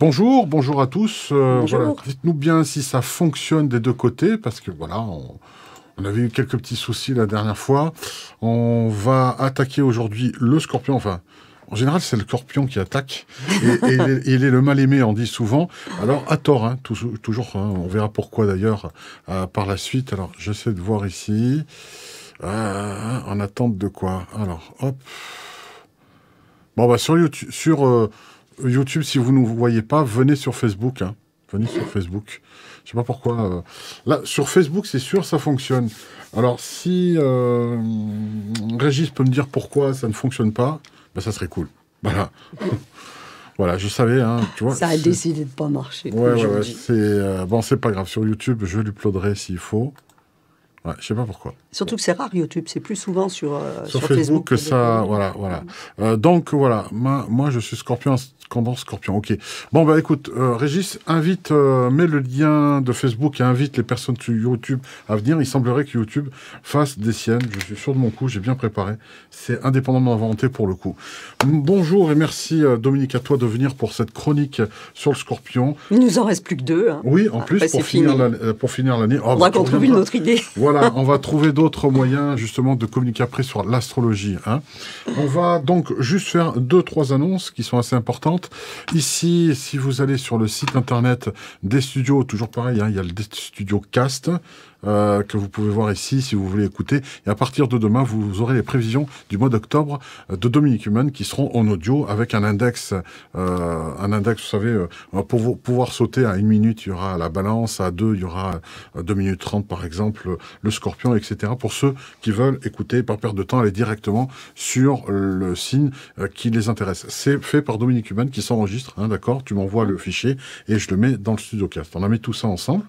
Bonjour, bonjour à tous. Bonjour. Voilà, dites-nous bien si ça fonctionne des deux côtés, parce que voilà, on avait eu quelques petits soucis la dernière fois. On va attaquer aujourd'hui le scorpion. Enfin, en général, c'est le scorpion qui attaque. Et il est le mal-aimé, on dit souvent. Alors, à tort, hein, toujours. Hein, on verra pourquoi d'ailleurs par la suite. Alors, j'essaie de voir ici. En attente de quoi? Alors, hop. Bon, bah, sur YouTube, si vous ne nous voyez pas, venez sur Facebook. Hein. Venez sur Facebook. Je sais pas pourquoi. Là, sur Facebook, c'est sûr, ça fonctionne. Alors, si Régis peut me dire pourquoi ça ne fonctionne pas, ben, ça serait cool. Voilà. Voilà, je savais, hein, tu vois. Ça a décidé de pas marcher. Ouais, c'est bon, c'est pas grave. Sur YouTube, je lui plauderai s'il faut. Ouais, je sais pas pourquoi. Surtout que c'est rare YouTube, c'est plus souvent sur Facebook que ça, voilà. Donc voilà, moi je suis Scorpion, ascendant Scorpion. Ok. Bon bah écoute, Régis mets le lien de Facebook et invite les personnes sur YouTube à venir. Il semblerait que YouTube fasse des siennes. Je suis sûr de mon coup, j'ai bien préparé. C'est indépendamment de ma volonté pour le coup. Bonjour et merci Dominique à toi de venir pour cette chronique sur le Scorpion. Il nous en reste plus que 2. Hein. Oui, en plus pour finir l'année. On va qu'on trouve une autre idée. Voilà, on va trouver d'autres moyens justement de communiquer après sur l'astrologie. Hein. On va donc juste faire 2-3 annonces qui sont assez importantes. Ici, si vous allez sur le site internet des studios, toujours pareil, hein, il y a le studio Cast. Que vous pouvez voir ici si vous voulez écouter. Et à partir de demain, vous aurez les prévisions du mois d'octobre de Dominique Humann qui seront en audio avec un index, vous savez, pour pouvoir sauter à 1 minute, il y aura la balance, à 2, il y aura 2 minutes 30 par exemple, le scorpion, etc. Pour ceux qui veulent écouter, pas perdre de temps, aller directement sur le signe qui les intéresse. C'est fait par Dominique Humann qui s'enregistre, hein, d'accord? Tu m'envoies le fichier et je le mets dans le studio Cast. On a mis tout ça ensemble.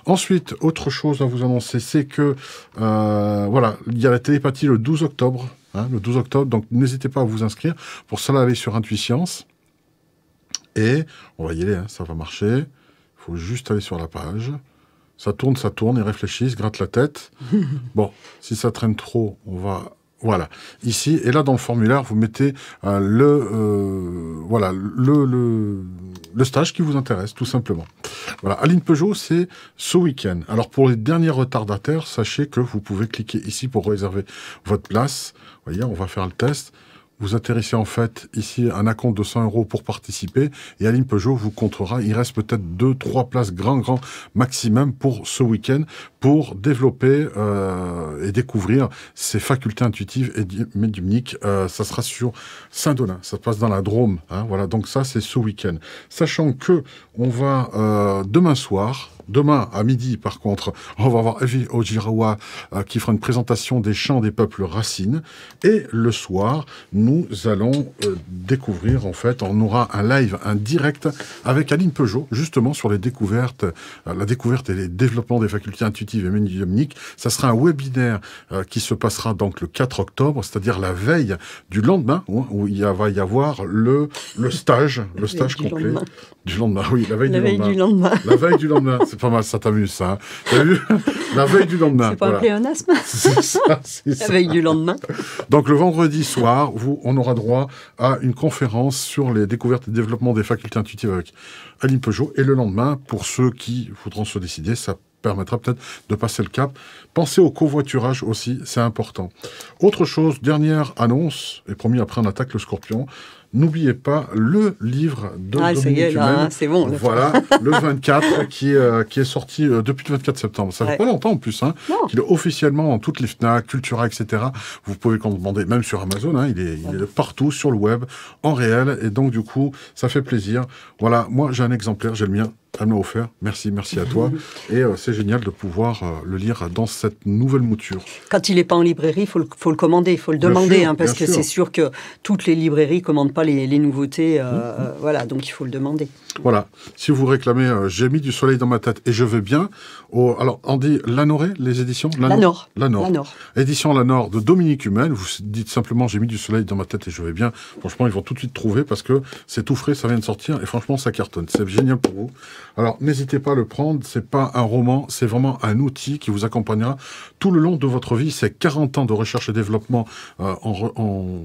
Ensuite, autre chose à vous annoncer, c'est que voilà, il y a la télépathie le 12 octobre. Hein, le 12 octobre, donc n'hésitez pas à vous inscrire. Pour cela, allez sur Intuiscience. Et on va y aller, hein, ça va marcher. Il faut juste aller sur la page. Ça tourne, ils réfléchissent, grattent la tête. Bon, si ça traîne trop, on va... Voilà, ici, et là dans le formulaire, vous mettez le stage qui vous intéresse, tout simplement. Voilà, Aline Peugeot, c'est ce week-end. Alors pour les derniers retardataires, sachez que vous pouvez cliquer ici pour réserver votre place. Vous voyez, on va faire le test. Vous atterrissez en fait ici un acompte de 100 € pour participer et Aline Peugeot vous comptera, il reste peut-être 2-3 places grand maximum pour ce week-end pour développer et découvrir ces facultés intuitives et médiumniques. Ça sera sur Saint-Donat, ça se passe dans la Drôme. Hein, voilà, donc ça c'est ce week-end. Sachant que on va demain à midi, par contre, on va avoir Evie Ojirawa qui fera une présentation des chants des peuples racines. Et le soir, nous allons découvrir, en fait, on aura un live, un direct avec Aline Peugeot, justement sur les découvertes, la découverte et les développements des facultés intuitives et médiumniques. Ça sera un webinaire qui se passera donc le 4 octobre, c'est-à-dire la veille du lendemain, où va y avoir le stage complet. Du lendemain, oui, la veille du lendemain. La veille du lendemain. C'est pas mal, ça t'amuse, ça. Hein. T'as vu? La veille du lendemain. C'est pas un pléonasme. C'est ça. La veille du lendemain. Donc, le vendredi soir, on aura droit à une conférence sur les découvertes et développement des facultés intuitives avec Aline Peugeot. Et le lendemain, pour ceux qui voudront se décider, ça permettra peut-être de passer le cap. Pensez au covoiturage aussi, c'est important. Autre chose, dernière annonce, et promis, après on attaque le scorpion. N'oubliez pas le livre de Dominique Humann. C'est bon. Voilà, le 24, qui est sorti depuis le 24 septembre. Ça fait pas longtemps en plus, hein. Qu'il est officiellement dans toutes les Fnac, Cultura, etc. Vous pouvez commander même sur Amazon, hein. Il est partout sur le web, en réel, et donc du coup, ça fait plaisir. Voilà, moi j'ai un exemplaire, j'ai le mien. Elle m'a offert. Merci à toi. Et c'est génial de pouvoir le lire dans cette nouvelle mouture. Quand il n'est pas en librairie, il faut le commander, il faut le demander, hein, parce que c'est sûr que toutes les librairies ne commandent pas les nouveautés. Voilà, donc il faut le demander. Voilà. Si vous réclamez « J'ai mis du soleil dans ma tête et je vais bien », alors on dit Lanoré, les éditions Lanor. Édition Lanor de Dominique Humann. Vous dites simplement « J'ai mis du soleil dans ma tête et je vais bien ». Franchement, ils vont tout de suite trouver parce que c'est tout frais, ça vient de sortir et franchement, ça cartonne. C'est génial pour vous. Alors, n'hésitez pas à le prendre. C'est pas un roman, c'est vraiment un outil qui vous accompagnera tout le long de votre vie. C'est 40 ans de recherche et développement en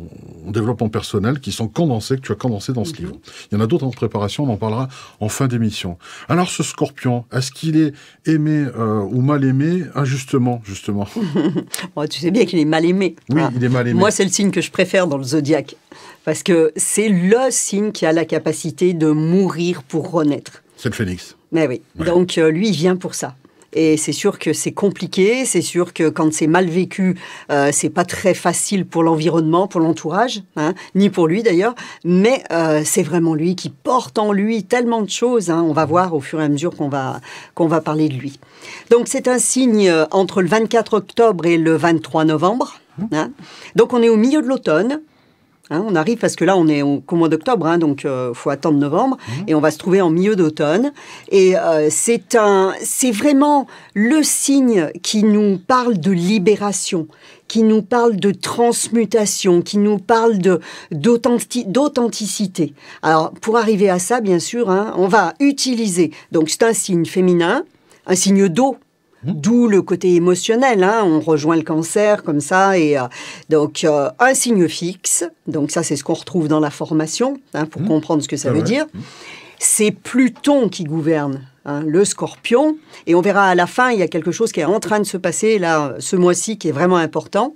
développement personnel qui sont condensés condensé dans ce livre. Il y en a d'autres en préparation, on en parlera en fin d'émission. Alors ce Scorpion, est-ce qu'il est aimé ou mal aimé injustement, justement? Bon, tu sais bien qu'il est mal aimé. Oui, il est mal aimé. Moi, c'est le signe que je préfère dans le zodiaque. Parce que c'est le signe qui a la capacité de mourir pour renaître. C'est le phénix. Mais oui. Ouais. Donc, lui, il vient pour ça. Et c'est sûr que c'est compliqué, c'est sûr que quand c'est mal vécu, c'est pas très facile pour l'environnement, pour l'entourage, hein, ni pour lui d'ailleurs, mais c'est vraiment lui qui porte en lui tellement de choses, hein, on va voir au fur et à mesure qu'on va parler de lui. Donc c'est un signe entre le 24 octobre et le 23 novembre, hein. Donc on est au milieu de l'automne. Hein, on arrive parce que là, on est qu'au mois d'octobre, hein, donc faut attendre novembre, et on va se trouver en milieu d'automne. Et c'est vraiment le signe qui nous parle de libération, qui nous parle de transmutation, qui nous parle d'authenticité. Alors, pour arriver à ça, bien sûr, hein, on va utiliser, donc c'est un signe féminin, un signe d'eau. D'où le côté émotionnel, hein. On rejoint le cancer comme ça, et donc un signe fixe, donc ça c'est ce qu'on retrouve dans la formation, hein, pour comprendre ce que ça veut dire. C'est Pluton qui gouverne, hein, le Scorpion, et on verra à la fin, il y a quelque chose qui est en train de se passer là, ce mois-ci, qui est vraiment important.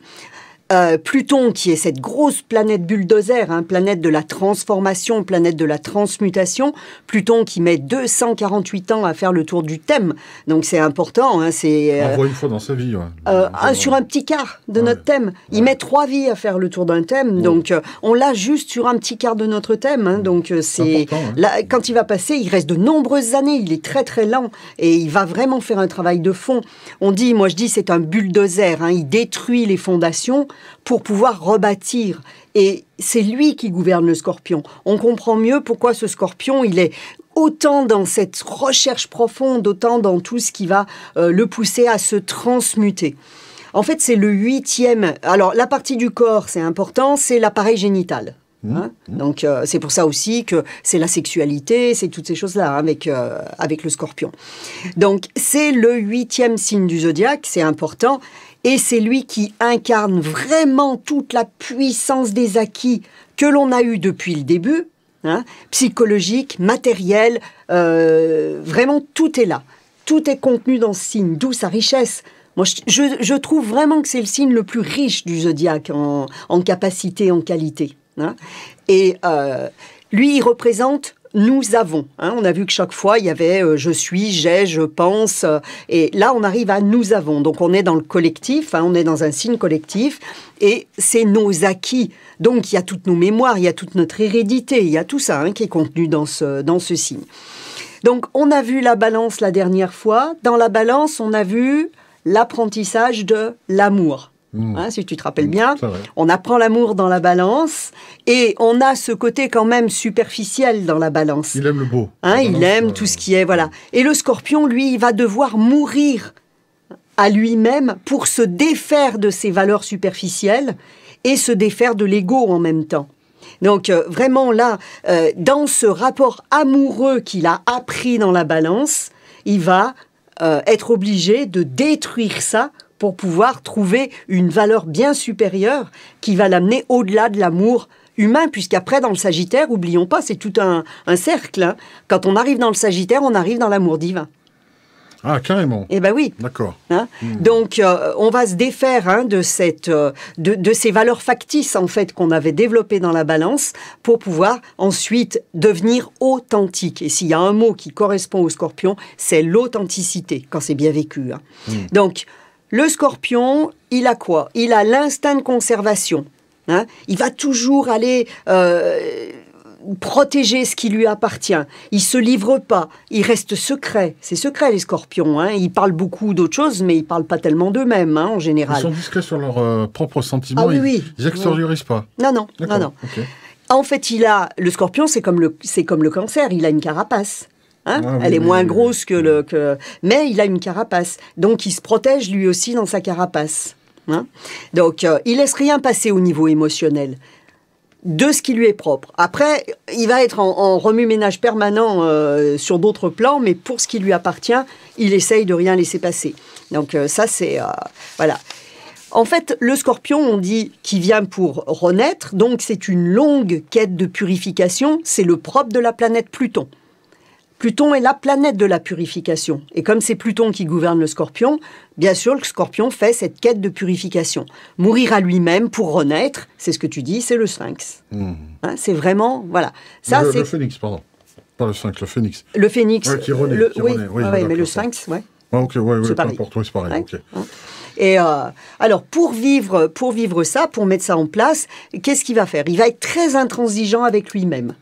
Pluton, qui est cette grosse planète bulldozer, hein, planète de la transformation, planète de la transmutation. Pluton qui met 248 ans à faire le tour du thème. Donc c'est important. Hein, on voit une fois dans sa vie. Ouais. Sur un petit quart de notre thème. Il met 3 vies à faire le tour d'un thème. Donc on l'a juste sur un petit quart de notre thème. Hein, donc c'est là, quand il va passer, il reste de nombreuses années. Il est très très lent. Et il va vraiment faire un travail de fond. Moi je dis c'est un bulldozer. Hein, il détruit les fondations pour pouvoir rebâtir. Et c'est lui qui gouverne le Scorpion. On comprend mieux pourquoi ce Scorpion, il est autant dans cette recherche profonde, autant dans tout ce qui va le pousser à se transmuter. En fait, c'est le 8e... Alors, la partie du corps, c'est important, c'est l'appareil génital. Hein, donc, c'est pour ça aussi que c'est la sexualité, c'est toutes ces choses-là, hein, avec le Scorpion. Donc, c'est le 8e signe du zodiaque, c'est important. Et c'est lui qui incarne vraiment toute la puissance des acquis que l'on a eus depuis le début, hein, psychologique, matériel, vraiment tout est là. Tout est contenu dans ce signe, d'où sa richesse. Moi, je trouve vraiment que c'est le signe le plus riche du zodiaque en capacité, en qualité. Hein. Et lui, il représente... Nous avons. Hein, on a vu que chaque fois, il y avait je suis, j'ai, je pense. Et là, on arrive à nous avons. Donc, on est dans le collectif, hein, on est dans un signe collectif. Et c'est nos acquis. Donc, il y a toutes nos mémoires, il y a toute notre hérédité, il y a tout ça, hein, qui est contenu dans ce signe. Donc, on a vu la balance la dernière fois. Dans la balance, on a vu l'apprentissage de l'amour. Hein, si tu te rappelles bien, on apprend l'amour dans la balance et on a ce côté quand même superficiel dans la balance. Il aime le beau. Hein, il aime tout ce qui est, voilà. Et le Scorpion, lui, il va devoir mourir à lui-même pour se défaire de ses valeurs superficielles et se défaire de l'ego en même temps. Donc vraiment là, dans ce rapport amoureux qu'il a appris dans la balance, il va être obligé de détruire ça pour pouvoir trouver une valeur bien supérieure qui va l'amener au-delà de l'amour humain, puisqu'après, dans le Sagittaire, oublions pas, c'est tout un cercle. Hein. Quand on arrive dans le Sagittaire, on arrive dans l'amour divin. Ah, carrément. Eh ben oui. D'accord. Hein. Donc, on va se défaire hein, de ces valeurs factices, en fait, qu'on avait développées dans la balance pour pouvoir ensuite devenir authentique. Et s'il y a un mot qui correspond au Scorpion, c'est l'authenticité, quand c'est bien vécu. Hein. Donc, le Scorpion, il a quoi? Il a l'instinct de conservation. Hein? Il va toujours aller protéger ce qui lui appartient. Il se livre pas. Il reste secret. C'est secret, les Scorpions. Hein? Ils parlent beaucoup d'autres choses, mais ils parlent pas tellement d'eux-mêmes, hein, en général. Ils sont discrets sur leurs propres sentiments. Ah, oui. Ils n'extériorisent pas. Non. Okay. En fait, le Scorpion, c'est comme le cancer. Il a une carapace. Hein, elle est moins grosse mais il a une carapace. Donc, il se protège lui aussi dans sa carapace. Hein. Donc, il laisse rien passer au niveau émotionnel de ce qui lui est propre. Après, il va être en remue-ménage permanent sur d'autres plans, mais pour ce qui lui appartient, il essaye de rien laisser passer. Donc, ça, c'est... voilà. En fait, le Scorpion, on dit qu'il vient pour renaître, donc c'est une longue quête de purification, c'est le propre de la planète Pluton. Pluton est la planète de la purification. Et comme c'est Pluton qui gouverne le Scorpion, bien sûr, le Scorpion fait cette quête de purification. Mourir à lui-même pour renaître, c'est ce que tu dis, c'est le Sphinx. Hein, c'est vraiment, voilà. Ça, le Phénix, pardon. Pas le Sphinx, le Phénix. Le Phénix. Ouais, qui renaît. Mais le Sphinx, ouais. Ah, ok, c'est peu importe, c'est pareil. Ouais. Okay. Et alors, pour vivre ça, pour mettre ça en place, qu'est-ce qu'il va faire? Il va être très intransigeant avec lui-même.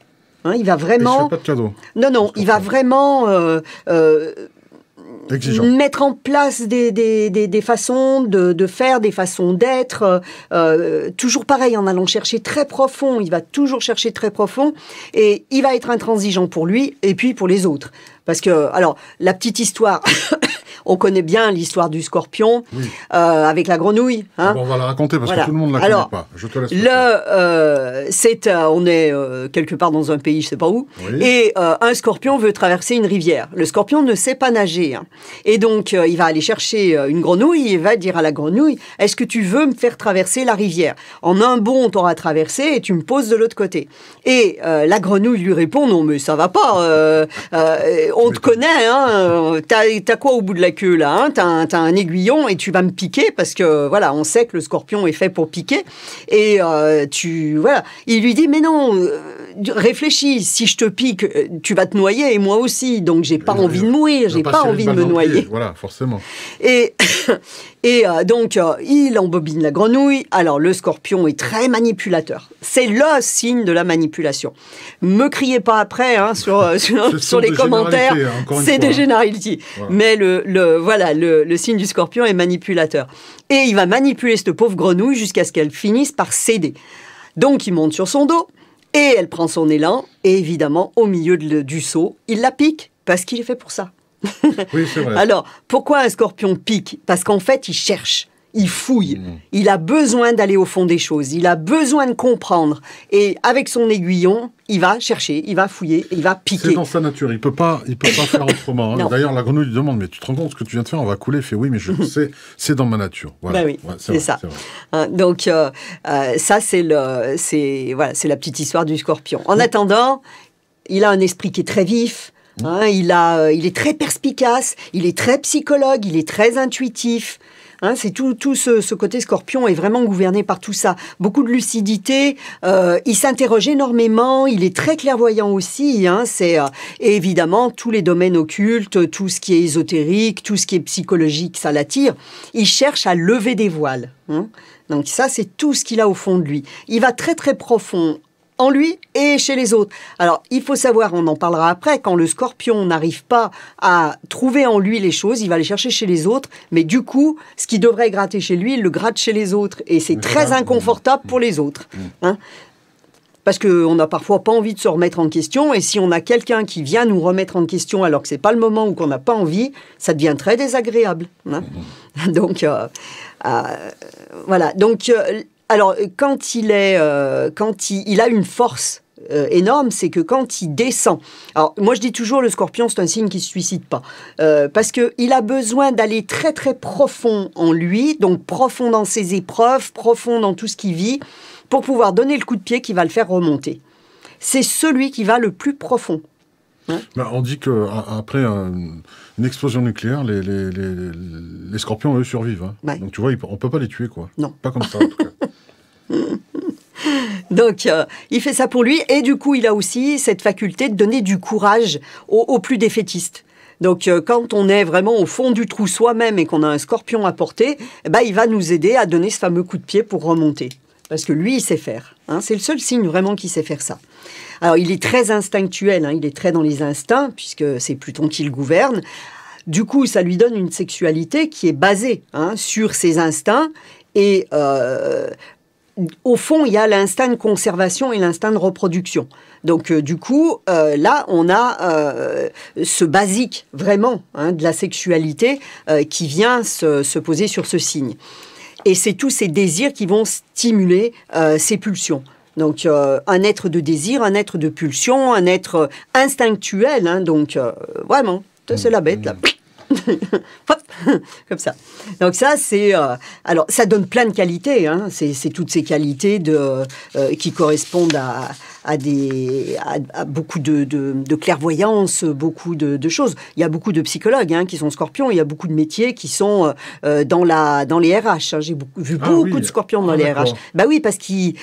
Hein, il va vraiment... Il ne fait pas de cadeau. Non, il va vraiment mettre en place des façons de faire, des façons d'être. Toujours pareil, en allant chercher très profond. Il va toujours chercher très profond. Et il va être intransigeant pour lui et puis pour les autres. Parce que, alors, la petite histoire... On connaît bien l'histoire du Scorpion avec la grenouille. Hein. On va la raconter parce que tout le monde ne la connaît pas. Je te laisse. On est quelque part dans un pays, je ne sais pas où, et un Scorpion veut traverser une rivière. Le Scorpion ne sait pas nager. Hein. Et donc, il va aller chercher une grenouille et va dire à la grenouille, est-ce que tu veux me faire traverser la rivière? En un bond, on t'aura traversé et tu me poses de l'autre côté. Et la grenouille lui répond, non mais ça va pas, on te connaît, hein, t'as quoi au bout de la queue là, hein, t'as un aiguillon et tu vas me piquer parce que voilà, on sait que le Scorpion est fait pour piquer et il lui dit mais non, réfléchis, si je te pique, tu vas te noyer et moi aussi, donc j'ai pas envie de mourir, j'ai pas envie de me noyer. Voilà, forcément. Et donc il embobine la grenouille. Alors le Scorpion est très manipulateur. C'est le signe de la manipulation. Me criez pas après hein, sur les commentaires. C'est des généralités. Voilà. Mais le signe du Scorpion est manipulateur. Et il va manipuler cette pauvre grenouille jusqu'à ce qu'elle finisse par céder. Donc il monte sur son dos et elle prend son élan. Et évidemment, au milieu du seau, il la pique parce qu'il est fait pour ça. Oui, c'est vrai. Alors, pourquoi un Scorpion pique? Parce qu'en fait, il cherche. Il fouille, il a besoin d'aller au fond des choses, il a besoin de comprendre. Et avec son aiguillon, il va chercher, il va fouiller, il va piquer. C'est dans sa nature, il peut pas faire autrement. Hein. D'ailleurs, la grenouille lui demande, mais tu te rends compte ce que tu viens de faire, on va couler. Il fait oui, mais je sais, c'est dans ma nature. Voilà. Ben oui, c'est ça. Donc ça, c'est la petite histoire du Scorpion. En attendant, il a un esprit qui est très vif. Hein, il est très perspicace, il est très psychologue, il est très intuitif. Hein, c'est tout ce côté Scorpion est vraiment gouverné par tout ça. Beaucoup de lucidité, il s'interroge énormément, il est très clairvoyant aussi. Hein, et évidemment, tous les domaines occultes, tout ce qui est ésotérique, tout ce qui est psychologique, ça l'attire. Il cherche à lever des voiles. Hein. Donc ça, c'est tout ce qu'il a au fond de lui. Il va très très profond en lui et chez les autres. Alors, il faut savoir, on en parlera après, quand le Scorpion n'arrive pas à trouver en lui les choses, il va les chercher chez les autres, mais du coup, ce qui devrait gratter chez lui, il le gratte chez les autres, et c'est très inconfortable pour les autres. Hein, parce qu'on n'a parfois pas envie de se remettre en question, et si on a quelqu'un qui vient nous remettre en question alors que c'est pas le moment ou qu'on n'a pas envie, ça devient très désagréable. Hein. Donc, voilà. Donc, alors, quand il a une force énorme, c'est que quand il descend... Alors, moi, je dis toujours, le Scorpion, c'est un signe qui ne se suicide pas. Parce qu'il a besoin d'aller très, très profond en lui, donc profond dans ses épreuves, profond dans tout ce qu'il vit, pour pouvoir donner le coup de pied qui va le faire remonter. C'est celui qui va le plus profond. Hein? On dit qu'après une explosion nucléaire, les Scorpions, eux, survivent. Hein. Ouais. Donc, tu vois, on ne peut pas les tuer, quoi. Non. Pas comme ça, en tout cas. Donc, il fait ça pour lui. Et du coup, il a aussi cette faculté de donner du courage aux plus défaitistes. Donc, quand on est vraiment au fond du trou soi-même et qu'on a un Scorpion à porter, il va nous aider à donner ce fameux coup de pied pour remonter. Parce que lui, il sait faire. Hein. C'est le seul signe vraiment qui sait faire ça. Alors, il est très instinctuel. Hein. Il est très dans les instincts, puisque c'est Pluton qui le gouverne. Du coup, ça lui donne une sexualité qui est basée sur ses instincts. Et au fond, il y a l'instinct de conservation et l'instinct de reproduction. Donc, du coup, là, on a ce basique, vraiment, de la sexualité qui vient se poser sur ce signe. Et c'est tous ces désirs qui vont stimuler ces pulsions. Donc, un être de désir, un être de pulsion, un être instinctuel. Donc, vraiment, c'est la bête, là. Comme ça. Donc ça, c'est... alors, ça donne plein de qualités. Hein. C'est toutes ces qualités qui correspondent à beaucoup de clairvoyance, beaucoup de choses. Il y a beaucoup de psychologues qui sont scorpions. Il y a beaucoup de métiers qui sont dans les RH. Hein. J'ai vu beaucoup de scorpions dans les RH. Bah oui, parce qu'ils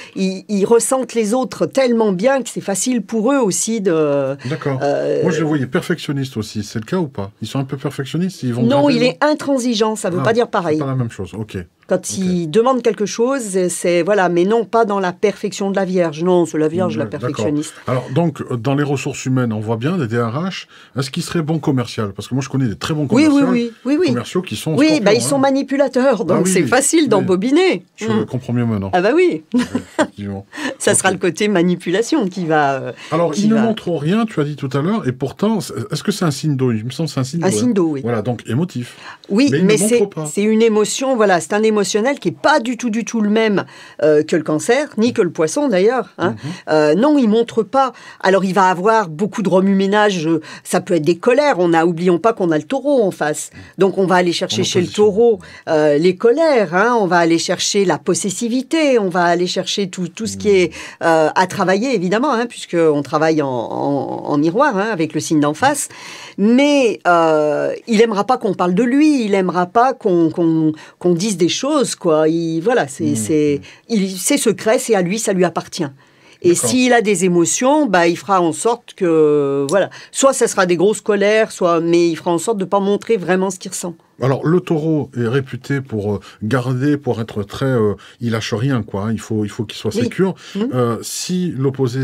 ressentent les autres tellement bien que c'est facile pour eux aussi de... D'accord. Moi, je les voyais perfectionnistes aussi. C'est le cas ou pas? Ils sont un peu perfectionnistes? Non, il est intransigeant. Ça ne veut pas dire pareil. C'est pas la même chose, ok. Quand il demande quelque chose, c'est voilà, mais non pas dans la perfection de la Vierge. Non, c'est la Vierge, la perfectionniste. Alors donc, dans les ressources humaines, on voit bien des DRH. Est-ce qu'ils seraient bons commerciaux? Parce que moi, je connais des très bons commerciaux qui sont oui, ils sont manipulateurs, donc c'est facile d'embobiner. Je comprends mieux maintenant. Ah bah oui. Effectivement. Ça sera le côté manipulation qui va. Alors, il ne montre rien, tu as dit tout à l'heure, et pourtant, est-ce que c'est un signe d'eau? Il me semble que c'est un signe d'eau. Un signe d'eau, oui. Voilà, donc émotif. Oui, mais c'est une émotion. Voilà, c'est un émotionnel qui est pas du tout le même que le Cancer, ni que le Poisson d'ailleurs. Hein. Non, il montre pas. Alors, il va avoir beaucoup de remue-ménage. Ça peut être des colères. Oublions pas qu'on a le Taureau en face. Donc, on va aller chercher chez le Taureau les colères. Hein. On va aller chercher la possessivité. On va aller chercher tout ce qui est à travailler évidemment, hein, puisque on travaille en miroir avec le signe d'en face. Mais il aimera pas qu'on parle de lui. Il aimera pas qu'on dise des choses, quoi. C'est secret, c'est à lui, ça lui appartient. Et s'il a des émotions, il fera en sorte que, soit ça sera des grosses colères, mais il fera en sorte de ne pas montrer vraiment ce qu'il ressent. Alors, le Taureau est réputé pour garder, pour être très... il lâche rien, quoi. Hein. Il faut qu'il soit sécure. Si l'opposé,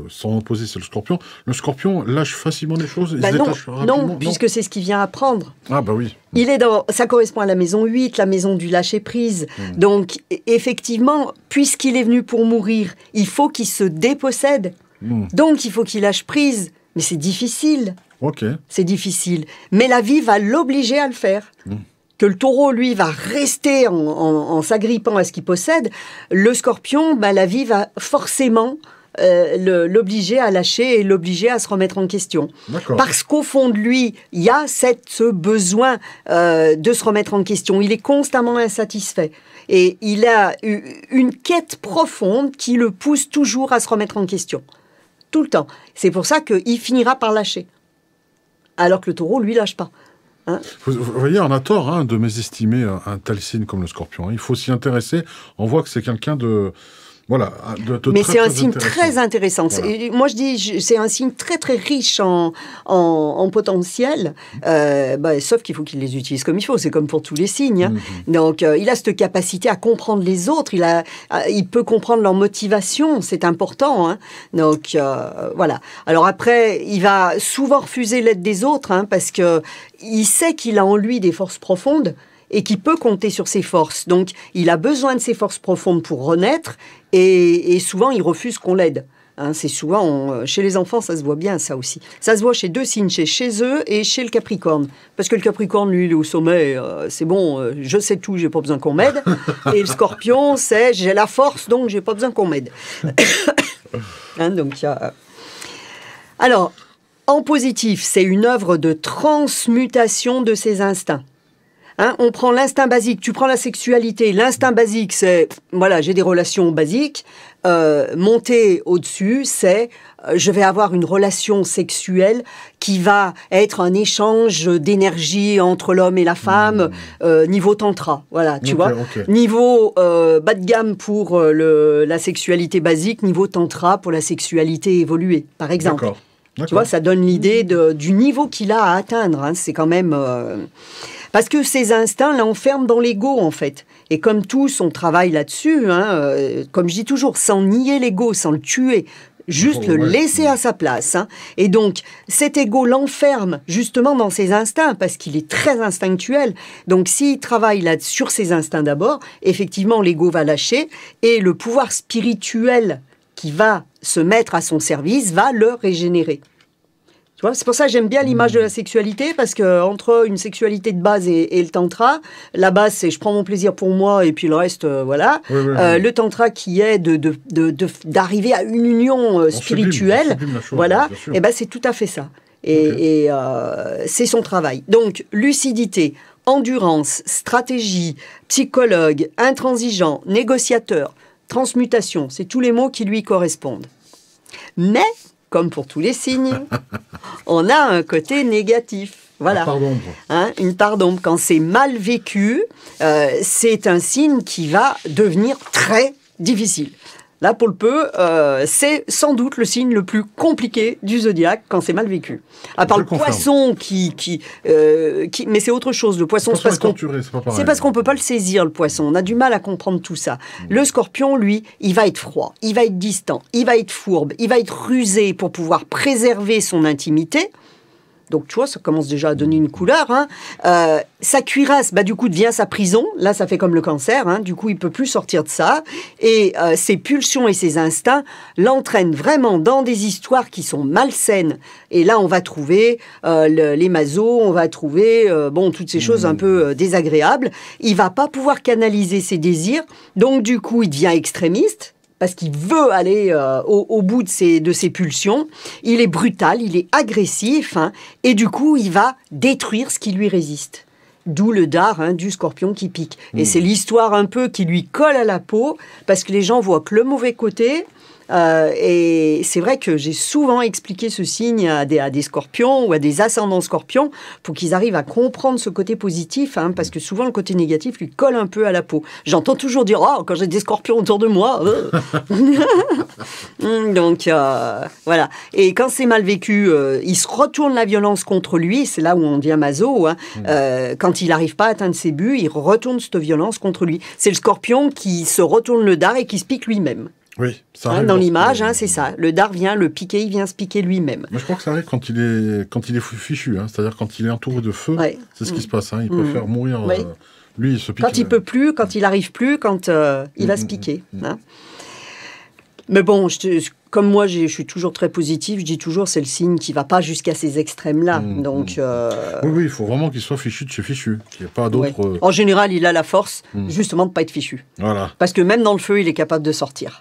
son opposé, c'est le Scorpion lâche facilement les choses, il se détache rapidement. Non, puisque c'est ce qu'il vient apprendre. Ah, bah oui. Ça correspond à la maison 8, la maison du lâcher-prise. Donc, effectivement, puisqu'il est venu pour mourir, il faut qu'il se dépossède. Donc, il faut qu'il lâche prise. Mais c'est difficile. C'est difficile. Mais la vie va l'obliger à le faire. Que le Taureau, lui, va rester en s'agrippant à ce qu'il possède. Le Scorpion, la vie va forcément l'obliger à lâcher et l'obliger à se remettre en question. Parce qu'au fond de lui, il y a ce besoin de se remettre en question. Il est constamment insatisfait. Et il a une quête profonde qui le pousse toujours à se remettre en question. Tout le temps. C'est pour ça qu'il finira par lâcher. Alors que le Taureau, lui, lâche pas. Hein? Vous voyez, on a tort de mésestimer un tel signe comme le Scorpion. Il faut s'y intéresser. On voit que c'est quelqu'un de... Voilà, mais c'est un signe très intéressant. Moi, je dis, c'est un signe très, très riche en potentiel, sauf qu'il faut qu'il les utilise comme il faut. C'est comme pour tous les signes. Hein. Donc, il a cette capacité à comprendre les autres. Il peut comprendre leur motivation. C'est important. Hein. Donc, voilà. Alors après, il va souvent refuser l'aide des autres parce qu'il sait qu'il a en lui des forces profondes et qui peut compter sur ses forces. Donc, il a besoin de ses forces profondes pour renaître, et souvent, il refuse qu'on l'aide. Hein, c'est souvent, chez les enfants, ça se voit bien, ça aussi. Ça se voit chez deux signes, chez eux et chez le Capricorne. Parce que le Capricorne, lui, il est au sommet, c'est bon, je sais tout, j'ai pas besoin qu'on m'aide. Et le Scorpion, c'est, j'ai la force, donc j'ai pas besoin qu'on m'aide. Donc, alors, en positif, c'est une œuvre de transmutation de ses instincts. Hein, on prend l'instinct basique, tu prends la sexualité. L'instinct basique, c'est, j'ai des relations basiques. Monter au-dessus, c'est, je vais avoir une relation sexuelle qui va être un échange d'énergie entre l'homme et la femme, niveau tantra. Voilà, tu vois. Niveau bas de gamme pour la sexualité basique, niveau tantra pour la sexualité évoluée, par exemple. Tu vois, ça donne l'idée du niveau qu'il a à atteindre. Hein, c'est quand même... Parce que ces instincts l'enferment dans l'ego, en fait. Et comme tous, on travaille là-dessus, comme je dis toujours, sans nier l'ego, sans le tuer, juste le laisser à sa place. Hein. Et donc, cet ego l'enferme justement dans ses instincts, parce qu'il est très instinctuel. Donc, s'il travaille là sur ses instincts d'abord, effectivement, l'ego va lâcher, et le pouvoir spirituel qui va se mettre à son service va le régénérer. C'est pour ça que j'aime bien l'image de la sexualité, parce qu'entre une sexualité de base et le tantra, la base, c'est je prends mon plaisir pour moi, et puis le reste, voilà. Le tantra qui est d'arriver à une union spirituelle, voilà, et c'est tout à fait ça. Et c'est son travail. Donc, lucidité, endurance, stratégie, psychologue, intransigeant, négociateur, transmutation, c'est tous les mots qui lui correspondent. Mais, comme pour tous les signes, on a un côté négatif. Voilà. Une part d'ombre. Une part d'ombre. Quand c'est mal vécu, c'est un signe qui va devenir très difficile. Là, pour le peu, c'est sans doute le signe le plus compliqué du zodiaque quand c'est mal vécu. À part le poisson mais c'est autre chose. Le poisson, c'est parce qu'on ne peut pas le saisir, le poisson. On a du mal à comprendre tout ça. Le scorpion, lui, il va être froid, il va être distant, il va être fourbe, il va être rusé pour pouvoir préserver son intimité. Donc, tu vois, ça commence déjà à donner une couleur. Sa cuirasse, du coup, devient sa prison. Là, ça fait comme le cancer. Du coup, il ne peut plus sortir de ça. Et ses pulsions et ses instincts l'entraînent vraiment dans des histoires qui sont malsaines. Et là, on va trouver les masos, on va trouver toutes ces choses un peu désagréables. Il ne va pas pouvoir canaliser ses désirs. Donc, du coup, il devient extrémiste. Parce qu'il veut aller au bout de ses pulsions. Il est brutal, il est agressif, et du coup, il va détruire ce qui lui résiste. D'où le dard du scorpion qui pique. Et c'est l'histoire un peu qui lui colle à la peau, parce que les gens voient que le mauvais côté. Et c'est vrai que j'ai souvent expliqué ce signe à des scorpions ou à des ascendants scorpions pour qu'ils arrivent à comprendre ce côté positif, parce que souvent le côté négatif lui colle un peu à la peau. J'entends toujours dire « Oh, quand j'ai des scorpions autour de moi Donc, voilà. Et quand c'est mal vécu, il se retourne la violence contre lui. C'est là où on devient maso. Quand il n'arrive pas à atteindre ses buts, il retourne cette violence contre lui. C'est le scorpion qui se retourne le dard et qui se pique lui-même. Oui, ça arrive. Dans l'image, c'est ça. Le dard vient le piquer, il vient se piquer lui-même. Mais je crois que ça arrive quand il est fichu, c'est-à-dire quand il est entouré de feu, c'est ce qui se passe. Il peut faire mourir, lui, il se pique. Quand il peut plus, quand il n'arrive plus, quand il va se piquer. Mais bon, comme moi, je suis toujours très positif, je dis toujours, c'est le signe qui ne va pas jusqu'à ces extrêmes-là. Donc, oui, il faut vraiment qu'il soit fichu de chez fichu, qu'il n'y ait pas d'autres... En général, il a la force, justement, de ne pas être fichu. Voilà. Parce que même dans le feu, il est capable de sortir.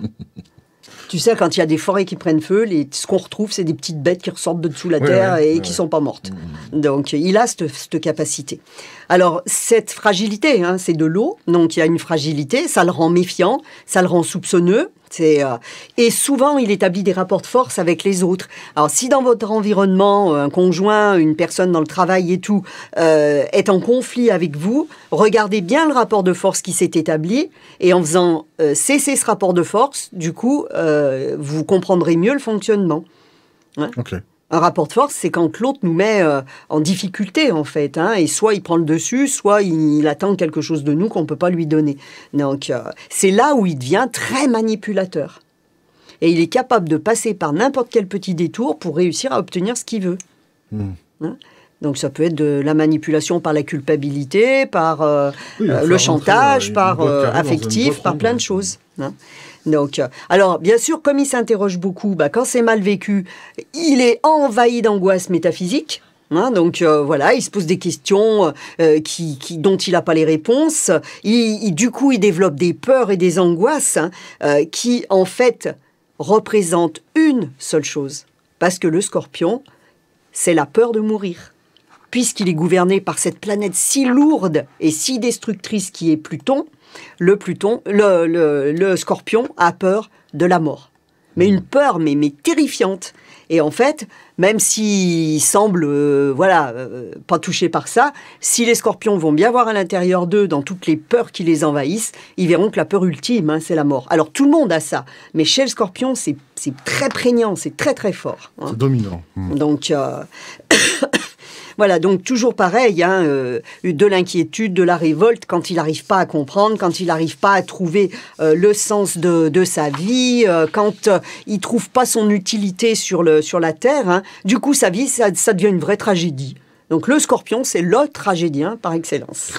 Tu sais, quand il y a des forêts qui prennent feu, ce qu'on retrouve, c'est des petites bêtes qui ressortent de dessous la terre et qui ne sont pas mortes. Donc, il a cette capacité. Alors, cette fragilité, c'est de l'eau, donc il y a une fragilité, ça le rend méfiant, ça le rend soupçonneux. Et souvent, il établit des rapports de force avec les autres. Alors, si dans votre environnement, un conjoint, une personne dans le travail et tout, est en conflit avec vous, regardez bien le rapport de force qui s'est établi, et en faisant cesser ce rapport de force, du coup, vous comprendrez mieux le fonctionnement. Ok. Un rapport de force, c'est quand l'autre nous met en difficulté, en fait. Et soit il prend le dessus, soit il attend quelque chose de nous qu'on ne peut pas lui donner. Donc, c'est là où il devient très manipulateur. Et il est capable de passer par n'importe quel petit détour pour réussir à obtenir ce qu'il veut. Donc, ça peut être de la manipulation par la culpabilité, par le chantage, par affectif, par plein de choses. Donc, alors, bien sûr, comme il s'interroge beaucoup, quand c'est mal vécu, il est envahi d'angoisse métaphysique. Donc, voilà, il se pose des questions dont il n'a pas les réponses. Du coup, il développe des peurs et des angoisses qui, en fait, représentent une seule chose. Parce que le scorpion, c'est la peur de mourir. Puisqu'il est gouverné par cette planète si lourde et si destructrice qui est Pluton, le scorpion a peur de la mort. Mais une peur, mais terrifiante. Et en fait, même s'il semble, pas touché par ça, si les scorpions vont bien voir à l'intérieur d'eux, dans toutes les peurs qui les envahissent, ils verront que la peur ultime, c'est la mort. Alors tout le monde a ça, mais chez le scorpion, c'est très prégnant, c'est très très fort. C'est dominant. Donc... Voilà, donc toujours pareil, de l'inquiétude, de la révolte, quand il n'arrive pas à comprendre, quand il n'arrive pas à trouver le sens de sa vie, quand il ne trouve pas son utilité sur la Terre, du coup sa vie, ça devient une vraie tragédie. Donc le scorpion, c'est le tragédien par excellence.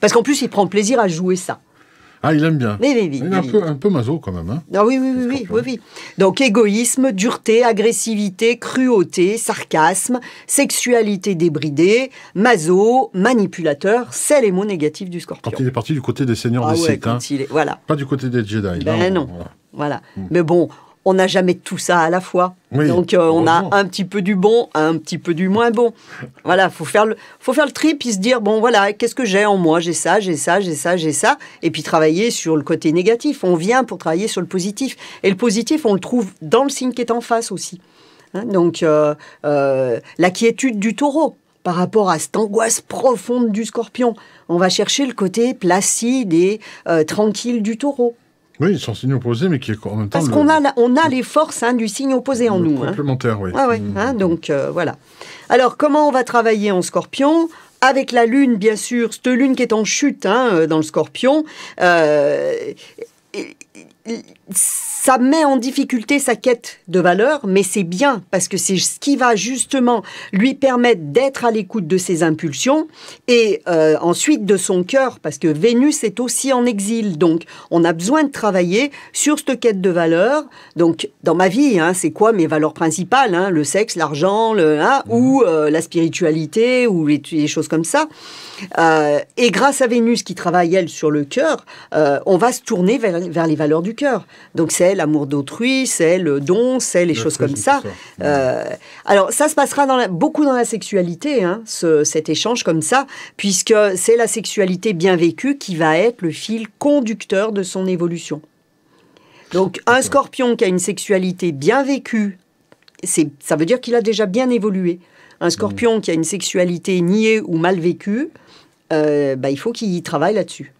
Parce qu'en plus, il prend plaisir à jouer ça. Ah, il aime bien. Oui, il est un peu maso quand même. Ah oui. Donc égoïsme, dureté, agressivité, cruauté, sarcasme, sexualité débridée, maso, manipulateur, c'est les mots négatifs du scorpion. Quand il est parti du côté des seigneurs des Sith, voilà. Pas du côté des Jedi. Non. Voilà. Mais bon, on n'a jamais tout ça à la fois. Oui, donc on a un petit peu du bon, un petit peu du moins bon. Voilà, faut faire le tri, puis se dire, bon voilà, qu'est-ce que j'ai en moi? J'ai ça, j'ai ça, j'ai ça, j'ai ça. Et puis travailler sur le côté négatif. On vient pour travailler sur le positif. Et le positif, on le trouve dans le signe qui est en face aussi. Hein, donc la quiétude du taureau par rapport à cette angoisse profonde du scorpion. On va chercher le côté placide et tranquille du taureau. Oui, son signe opposé, mais qui est en même temps... Parce qu'on a les forces du signe opposé en nous. Complémentaire, oui. Ah ouais, donc voilà. Alors, comment on va travailler en scorpion? Avec la lune, bien sûr, cette lune qui est en chute dans le scorpion, ça met en difficulté sa quête de valeur, mais c'est bien, parce que c'est ce qui va justement lui permettre d'être à l'écoute de ses impulsions, et ensuite de son cœur, parce que Vénus est aussi en exil, donc on a besoin de travailler sur cette quête de valeur. Donc dans ma vie, c'est quoi mes valeurs principales, le sexe, l'argent, ou la spiritualité, ou les choses comme ça. Et grâce à Vénus qui travaille, elle, sur le cœur, on va se tourner vers les valeurs du cœur. Donc c'est l'amour d'autrui, c'est le don, c'est les choses comme ça. Alors ça se passera beaucoup dans la sexualité, cet échange comme ça, puisque c'est la sexualité bien vécue qui va être le fil conducteur de son évolution. Donc un scorpion qui a une sexualité bien vécue, ça veut dire qu'il a déjà bien évolué. Un scorpion qui a une sexualité niée ou mal vécue, il faut qu'il travaille là-dessus.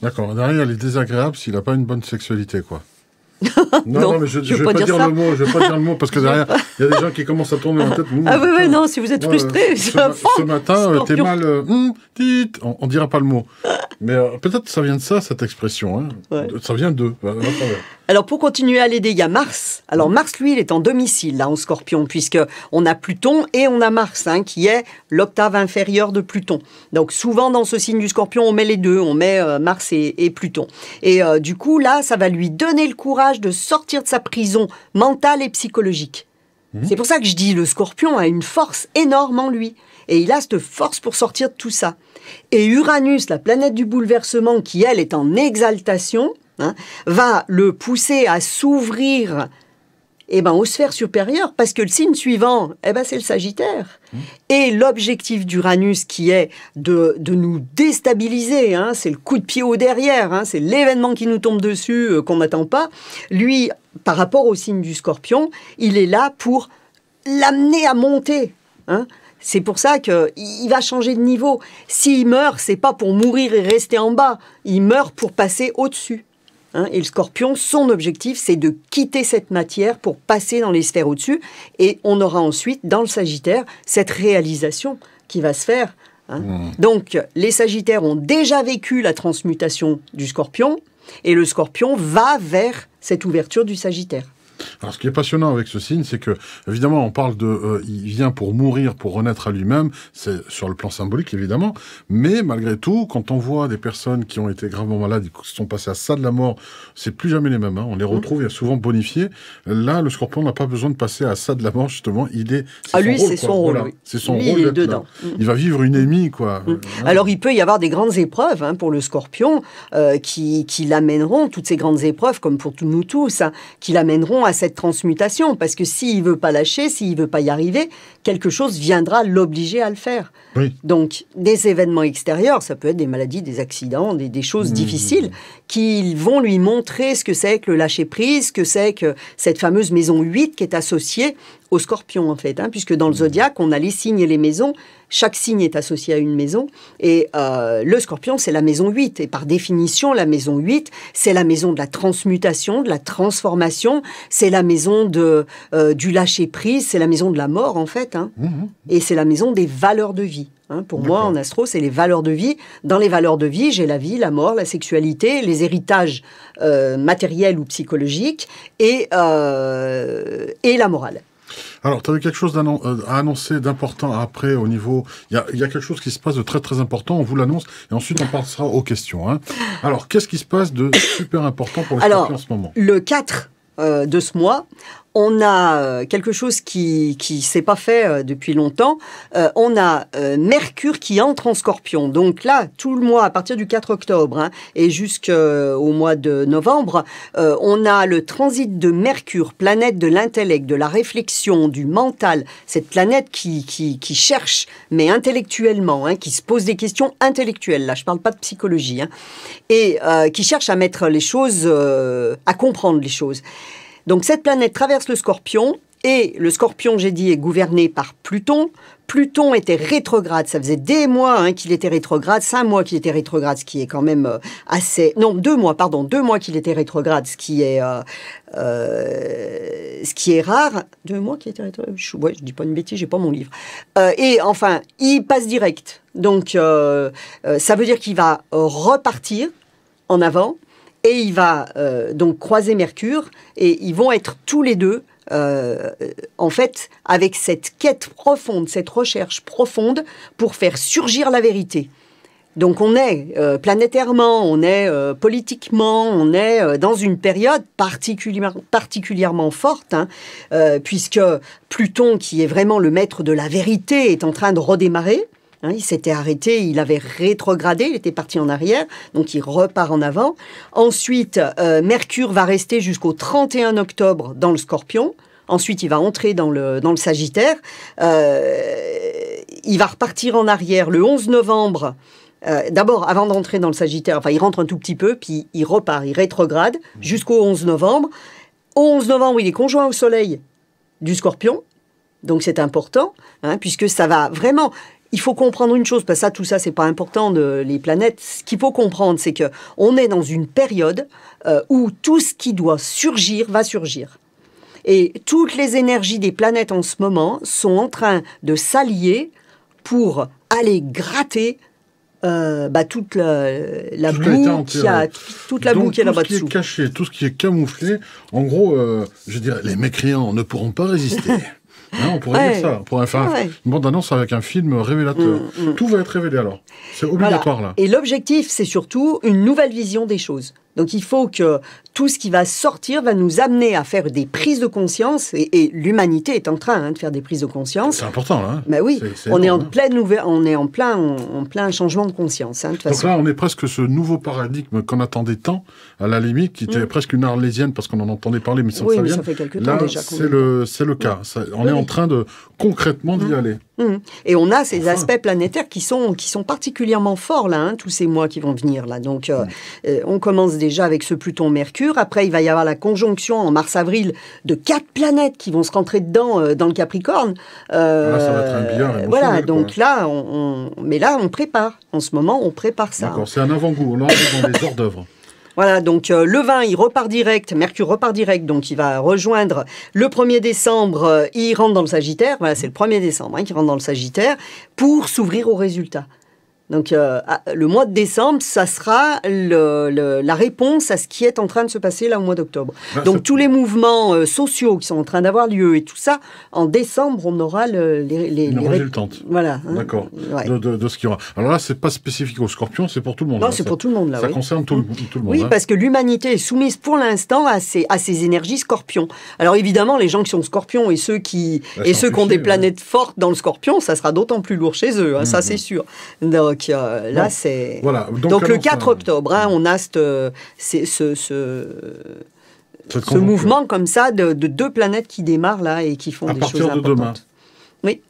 D'accord. Derrière, il est désagréable s'il n'a pas une bonne sexualité, quoi. Non, mais je ne vais pas dire le mot. Je vais pas dire le mot parce que derrière, il y a des gens qui commencent à tourner en tête. Non, si vous êtes frustré. Ce matin, t'es mal. On dira pas le mot. Mais peut-être ça vient de ça, cette expression. Ça vient d'eux. Alors, pour continuer à l'aider, il y a Mars. Alors, Mars, lui, il est en domicile, là, en Scorpion, puisqu'on a Pluton et on a Mars, qui est l'octave inférieure de Pluton. Donc, souvent, dans ce signe du Scorpion, on met les deux. On met Mars et Pluton. Et du coup, là, ça va lui donner le courage de sortir de sa prison mentale et psychologique. C'est pour ça que je dis, le Scorpion a une force énorme en lui. Et il a cette force pour sortir de tout ça. Et Uranus, la planète du bouleversement, qui, elle, est en exaltation, va le pousser à s'ouvrir aux sphères supérieures, parce que le signe suivant, c'est le Sagittaire. Et l'objectif d'Uranus, qui est de nous déstabiliser, c'est le coup de pied au derrière, c'est l'événement qui nous tombe dessus, qu'on n'attend pas, lui, par rapport au signe du Scorpion, il est là pour l'amener à monter. C'est pour ça qu'il va changer de niveau. S'il meurt, c'est pas pour mourir et rester en bas, il meurt pour passer au-dessus. Et le Scorpion, son objectif, c'est de quitter cette matière pour passer dans les sphères au-dessus. Et on aura ensuite, dans le Sagittaire, cette réalisation qui va se faire. Donc, les Sagittaires ont déjà vécu la transmutation du Scorpion, et le Scorpion va vers cette ouverture du Sagittaire. Alors, ce qui est passionnant avec ce signe, c'est que, évidemment, on parle il vient pour mourir, pour renaître à lui-même, c'est sur le plan symbolique, évidemment, mais malgré tout, quand on voit des personnes qui ont été gravement malades, qui sont passées à ça de la mort, c'est plus jamais les mêmes, on les retrouve, il y a souvent bonifié. Là, le Scorpion n'a pas besoin de passer à ça de la mort, justement, c'est son rôle. Voilà. C'est son rôle, il est dedans. Il va vivre une émie, quoi. Alors, il peut y avoir des grandes épreuves, pour le Scorpion, qui l'amèneront, toutes ces grandes épreuves, comme pour nous tous, qui l'amèneront à cette transmutation, parce que s'il veut pas lâcher, s'il veut pas y arriver, quelque chose viendra l'obliger à le faire. Oui. Donc, des événements extérieurs, ça peut être des maladies, des accidents, des choses difficiles, qui vont lui montrer ce que c'est que le lâcher-prise, ce que c'est que cette fameuse maison 8 qui est associée au Scorpion, en fait, puisque dans le zodiaque, on a les signes et les maisons. Chaque signe est associé à une maison. Et le Scorpion, c'est la maison 8. Et par définition, la maison 8, c'est la maison de la transmutation, de la transformation. C'est la maison du lâcher-prise. C'est la maison de la mort, en fait. Et c'est la maison des valeurs de vie. Pour moi, en astro, c'est les valeurs de vie. Dans les valeurs de vie, j'ai la vie, la mort, la sexualité, les héritages matériels ou psychologiques et la morale. Alors, tu avais quelque chose à annoncer d'important après au niveau... Il y a quelque chose qui se passe de très très important, on vous l'annonce, et ensuite on passera aux questions. Alors, qu'est-ce qui se passe de super important pour le Scorpion en ce moment ? Le 4 de ce mois, on a quelque chose qui s'est pas fait depuis longtemps. On a Mercure qui entre en Scorpion. Donc là, tout le mois, à partir du 4 octobre et jusqu'au mois de novembre, on a le transit de Mercure, planète de l'intellect, de la réflexion, du mental. Cette planète qui cherche, mais intellectuellement, qui se pose des questions intellectuelles. Là, je parle pas de psychologie. Et qui cherche à mettre les choses, à comprendre les choses. Donc cette planète traverse le Scorpion, et le Scorpion, j'ai dit, est gouverné par Pluton. Pluton était rétrograde, ça faisait des mois qu'il était rétrograde, 5 mois qu'il était rétrograde, ce qui est quand même assez... Non, 2 mois qu'il était rétrograde, ce qui est rare. 2 mois qu'il était rétrograde, je dis pas une bêtise, j'ai pas mon livre. Et enfin, il passe direct. Donc ça veut dire qu'il va repartir en avant, et il va donc croiser Mercure, et ils vont être tous les deux, en fait, avec cette quête profonde, cette recherche profonde pour faire surgir la vérité. Donc on est planétairement, on est politiquement, on est dans une période particulièrement forte, puisque Pluton, qui est vraiment le maître de la vérité, est en train de redémarrer. Il s'était arrêté, il avait rétrogradé, il était parti en arrière, donc il repart en avant. Ensuite, Mercure va rester jusqu'au 31 octobre dans le Scorpion. Ensuite, il va entrer dans le Sagittaire. Il va repartir en arrière le 11 novembre. D'abord, avant d'entrer dans le Sagittaire, il rentre un tout petit peu, puis il repart, il rétrograde jusqu'au 11 novembre. Au 11 novembre, il est conjoint au Soleil du Scorpion. Donc c'est important, puisque ça va vraiment... Il faut comprendre une chose, parce que tout ça, c'est pas important, les planètes. Ce qu'il faut comprendre, c'est qu'on est dans une période où tout ce qui doit surgir va surgir. Et toutes les énergies des planètes en ce moment sont en train de s'allier pour aller gratter toute la boue qui a toute la boue qui est là-bas dessous. Tout ce qui est caché, tout ce qui est camouflé, en gros, je dirais, les mécréants ne pourront pas résister. On pourrait dire ça. On pourrait faire une bande-annonce avec un film révélateur. Tout va être révélé alors. C'est obligatoire là. Et l'objectif, c'est surtout une nouvelle vision des choses. Donc il faut que tout ce qui va sortir va nous amener à faire des prises de conscience, et l'humanité est en train de faire des prises de conscience. C'est important là. Ben oui, on est en plein changement de conscience. De toute Donc façon. là, on est presque ce nouveau paradigme qu'on attendait tant, à la limite, qui était presque une arlésienne parce qu'on en entendait parler, mais sans que ça vienne. Ça fait quelques temps là, déjà. C'est le cas. On est en train de concrètement d'y aller. Et on a ces aspects planétaires qui sont particulièrement forts là, tous ces mois qui vont venir là. Donc on commence déjà avec ce Pluton-Mercure. Après, il va y avoir la conjonction en mars-avril de 4 planètes qui vont se rentrer dedans dans le Capricorne. Là, ça va être un billard émotionnel. Voilà, donc là, on prépare. En ce moment, on prépare ça. D'accord, c'est un avant-goût. Là, on est dans les hors d'œuvre. Voilà, donc le 20, il repart direct, Mercure repart direct, donc il va rejoindre le 1er décembre, il rentre dans le Sagittaire, voilà, c'est le 1er décembre qu'il rentre dans le Sagittaire, pour s'ouvrir aux résultats. Donc le mois de décembre, ça sera la réponse à ce qui est en train de se passer là au mois d'octobre. Donc tous les mouvements sociaux qui sont en train d'avoir lieu et tout ça, en décembre, on aura les résultantes. Voilà. D'accord. De ce qu'il y aura. Alors là, c'est pas spécifique aux Scorpions, c'est pour tout le monde. Non, c'est pour tout le monde là. Ça concerne tout le monde. Oui, parce que l'humanité est soumise pour l'instant à ces énergies Scorpions. Alors évidemment, les gens qui sont Scorpions et ceux qui ont des planètes fortes dans le Scorpion, ça sera d'autant plus lourd chez eux. Ça c'est sûr. Donc là, c'est... Voilà. Donc le 4 octobre, on a ce mouvement comme ça de 2 planètes qui démarrent là et qui font des choses importantes. À partir de demain. Oui,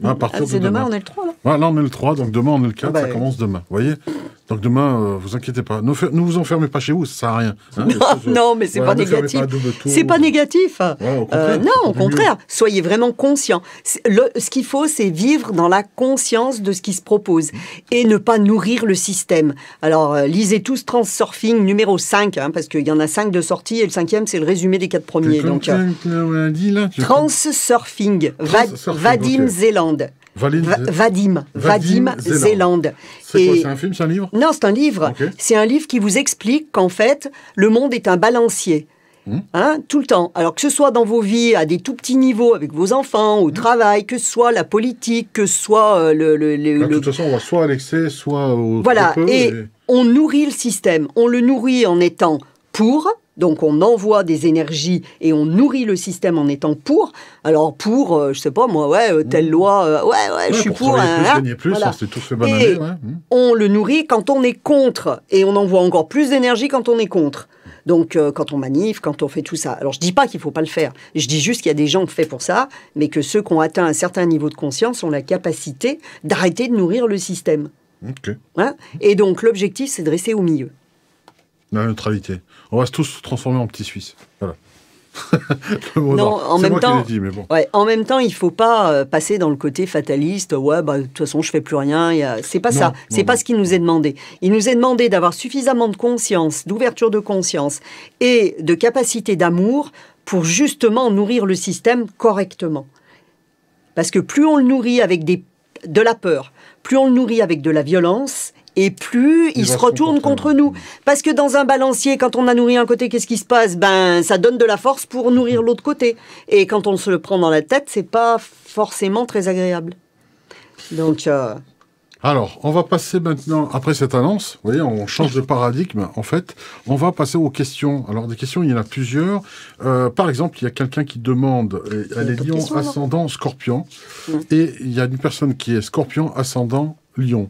c'est demain, on est le 3 là. Voilà, là on est le 3, donc demain on est le 4, ça commence demain. Vous voyez ? Donc demain, vous inquiétez pas. Ne vous enfermez pas chez vous, ça sert à rien. Non, mais c'est pas négatif. C'est pas négatif. Non, au contraire. Soyez vraiment conscients. Ce qu'il faut, c'est vivre dans la conscience de ce qui se propose et ne pas nourrir le système. Alors, lisez tous Transurfing numéro 5, parce qu'il y en a 5 de sortie et le 5e, c'est le résumé des 4 premiers. Donc, Transurfing, Vadim Zeland. Vadim Zeland. C'est quoi, c'est un film, c'est un livre ? Non, c'est un livre. Okay. C'est un livre qui vous explique qu'en fait, le monde est un balancier. Tout le temps. Alors que ce soit dans vos vies, à des tout petits niveaux, avec vos enfants, au travail, que ce soit la politique, que ce soit de toute façon, on va soit à l'excès, soit au... Voilà, on nourrit le système. On le nourrit en étant pour... Donc on envoie des énergies et on nourrit le système en étant pour. Alors pour, je sais pas moi, telle loi, je suis pour. Gagner plus, voilà. C'est tout fait bananer. Et on le nourrit quand on est contre. Et on envoie encore plus d'énergie quand on est contre. Donc, quand on manif, quand on fait tout ça. Alors, je ne dis pas qu'il ne faut pas le faire. Je dis juste qu'il y a des gens qui font pour ça, mais que ceux qui ont atteint un certain niveau de conscience ont la capacité d'arrêter de nourrir le système. Okay. Hein? Et donc, l'objectif, c'est de rester au milieu. La neutralité. On va tous se transformer en petits Suisses. Voilà. En même temps, il ne faut pas passer dans le côté fataliste. De toute façon, je ne fais plus rien. C'est pas ça. C'est pas ce qui nous est demandé. Il nous est demandé d'avoir suffisamment de conscience, d'ouverture de conscience et de capacité d'amour pour justement nourrir le système correctement. Parce que plus on le nourrit avec de la peur, plus on le nourrit avec de la violence, et plus il se retourne contre nous. Parce que dans un balancier, quand on a nourri un côté, qu'est-ce qui se passe ? Ça donne de la force pour nourrir l'autre côté. Et quand on se le prend dans la tête, c'est pas forcément très agréable. Donc... Alors, on va passer maintenant, après cette annonce, vous voyez, on change de paradigme, en fait, on va passer aux questions. Alors, des questions, il y en a plusieurs. Par exemple, il y a quelqu'un qui demande, elle est lion ascendant scorpion, et il y a une personne qui est scorpion ascendant lion.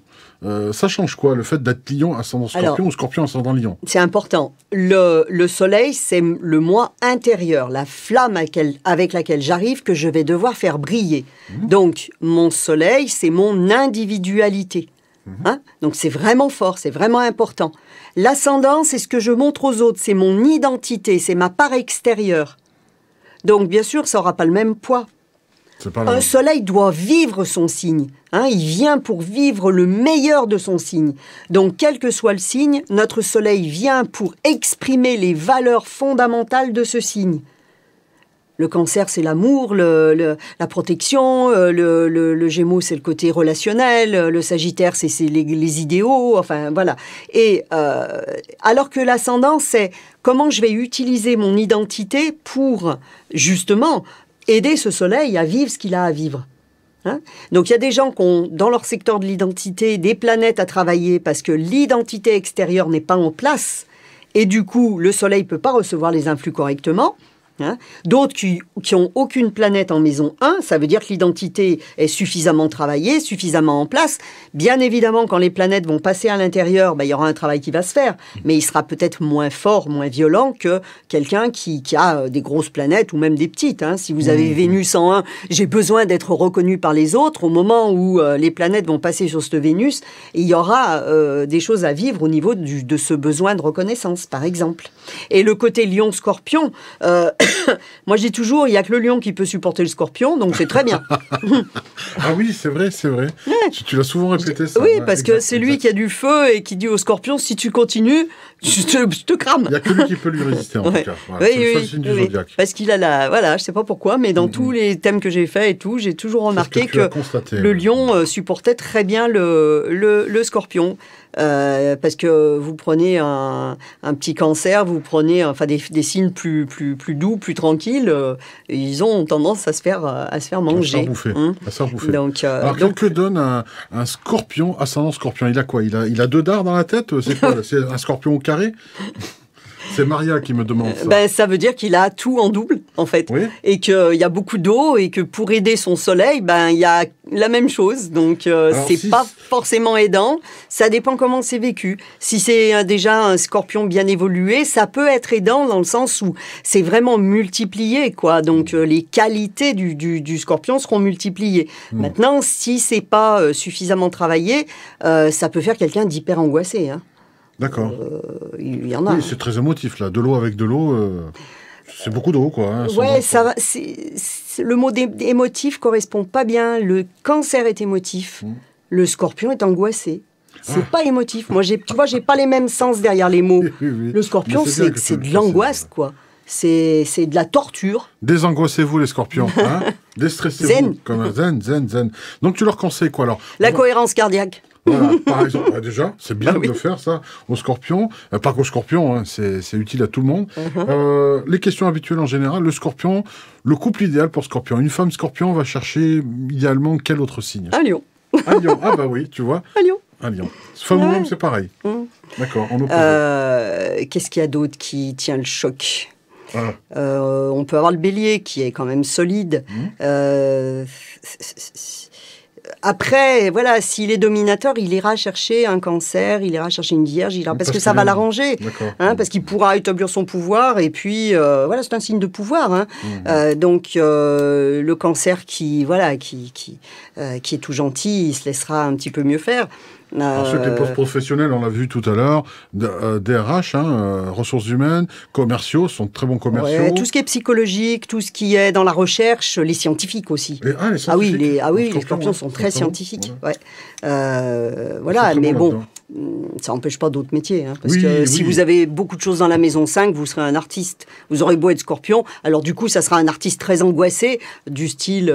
Ça change quoi, le fait d'être lion ascendant scorpion ou scorpion ascendant lion ? C'est important. Le soleil, c'est le moi intérieur, la flamme avec laquelle j'arrive, que je vais devoir faire briller. Donc, mon soleil, c'est mon individualité. Hein ? Donc, c'est vraiment fort, c'est vraiment important. L'ascendant, c'est ce que je montre aux autres, c'est mon identité, c'est ma part extérieure. Donc, bien sûr, ça n'aura pas le même poids. Un soleil doit vivre son signe. Hein, il vient pour vivre le meilleur de son signe. Donc, quel que soit le signe, notre soleil vient pour exprimer les valeurs fondamentales de ce signe. Le cancer, c'est l'amour, la protection, le gémeaux, c'est le côté relationnel, le sagittaire, c'est les idéaux, enfin, voilà. Et alors que l'ascendant, c'est comment je vais utiliser mon identité pour, justement, aider ce soleil à vivre ce qu'il a à vivre. Hein ? Donc il y a des gens qui ont, dans leur secteur de l'identité, des planètes à travailler parce que l'identité extérieure n'est pas en place et du coup, le soleil ne peut pas recevoir les influx correctement. Hein ? D'autres qui ont aucune planète en maison 1, ça veut dire que l'identité est suffisamment travaillée, suffisamment en place. Bien évidemment, quand les planètes vont passer à l'intérieur, il y aura un travail qui va se faire, mais il sera peut-être moins fort, moins violent que quelqu'un qui a des grosses planètes ou même des petites. Hein. Si vous avez Vénus en 1, j'ai besoin d'être reconnu par les autres. Au moment où les planètes vont passer sur cette Vénus, il y aura des choses à vivre au niveau de ce besoin de reconnaissance, par exemple. Et le côté lion-scorpion... moi, je dis toujours, il n'y a que le lion qui peut supporter le scorpion, donc c'est très bien. Ah oui, c'est vrai. Ouais. Tu l'as souvent répété, ça. Oui, parce que c'est lui qui a du feu et qui dit au scorpion, si tu continues, je te crame. Il n'y a que lui qui peut lui résister, en tout cas. Voilà. Oui. Zodiaque. Parce qu'il a voilà, je ne sais pas pourquoi, mais dans tous les thèmes que j'ai faits et tout, j'ai toujours remarqué que le lion supportait très bien le scorpion. Parce que vous prenez un petit cancer, vous prenez des signes plus doux, plus tranquilles, ils ont tendance à se faire manger. À se faire bouffer. Alors, que donne un scorpion, ascendant scorpion ? Il a quoi ? Il a 2 dards dans la tête ? C'est quoi ? C'est un scorpion au carré ? C'est Maria qui me demande ça. Ça veut dire qu'il a tout en double, en fait. Oui. Et qu'il y a beaucoup d'eau et que pour aider son soleil, il y a la même chose. Donc, c'est pas forcément aidant. Ça dépend comment c'est vécu. Si c'est déjà un scorpion bien évolué, ça peut être aidant dans le sens où c'est vraiment multiplié, quoi. Donc, les qualités du scorpion seront multipliées. Maintenant, si c'est pas suffisamment travaillé, ça peut faire quelqu'un d'hyper angoissé, hein. D'accord. Il y en a. Oui, c'est très émotif, là. De l'eau avec de l'eau, c'est beaucoup d'eau, quoi. Hein, ouais, ça va. Le mot émotif correspond pas bien. Le cancer est émotif. Le scorpion est angoissé. C'est pas émotif. Moi, tu vois, j'ai pas les mêmes sens derrière les mots. Oui. Le scorpion, c'est de l'angoisse, quoi. C'est de la torture. Désangoissez-vous, les scorpions. Hein. Déstressez-vous. Zen. Comme zen. Donc, tu leur conseilles quoi, alors ? La cohérence cardiaque. Voilà, par exemple, déjà, c'est bien de faire ça aux scorpions. Pas qu'aux scorpions, hein, c'est utile à tout le monde. Les questions habituelles en général, le scorpion, le couple idéal pour scorpion. Une femme scorpion va chercher idéalement quel autre signe ? Un lion. Un lion, ah bah oui, tu vois. Un lion. Un lion. Femme ou homme, c'est pareil. D'accord, on qu'est-ce qu'il y a d'autre qui tient le choc? On peut avoir le bélier qui est quand même solide. Après, voilà, s'il est dominateur, il ira chercher un cancer, il ira chercher une vierge, parce que ça va l'arranger, parce qu'il pourra établir son pouvoir, et puis, voilà, c'est un signe de pouvoir. Donc, le cancer qui est tout gentil, il se laissera un petit peu mieux faire. Ensuite, les postes professionnels, on l'a vu tout à l'heure, DRH, ressources humaines, commerciaux, sont très bons commerciaux. Ouais, tout ce qui est psychologique, tout ce qui est dans la recherche, les scientifiques aussi. Les scientifiques. Les scorpions sont très scientifiques. Voilà, mais bon, ça n'empêche pas d'autres métiers. Parce que si vous avez beaucoup de choses dans la maison 5, vous serez un artiste. Vous aurez beau être scorpion, alors du coup, ça sera un artiste très angoissé, du style...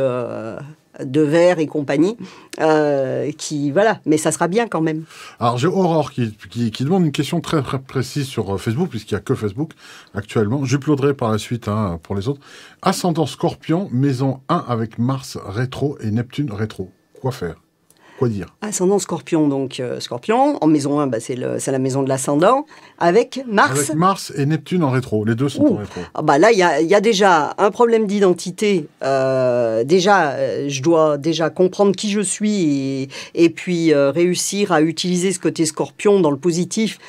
de verre et compagnie, mais ça sera bien quand même. Alors j'ai Aurore qui demande une question très, très précise sur Facebook, puisqu'il n'y a que Facebook actuellement. J'uploaderai par la suite pour les autres. Ascendant Scorpion, maison 1 avec Mars rétro et Neptune rétro. Quoi faire? Quoi dire? Ascendant Scorpion, donc Scorpion. En maison 1, c'est la maison de l'ascendant. Avec Mars. Avec Mars et Neptune en rétro. Les deux sont en rétro. Là, il y a déjà un problème d'identité. Je dois déjà comprendre qui je suis et puis réussir à utiliser ce côté Scorpion dans le positif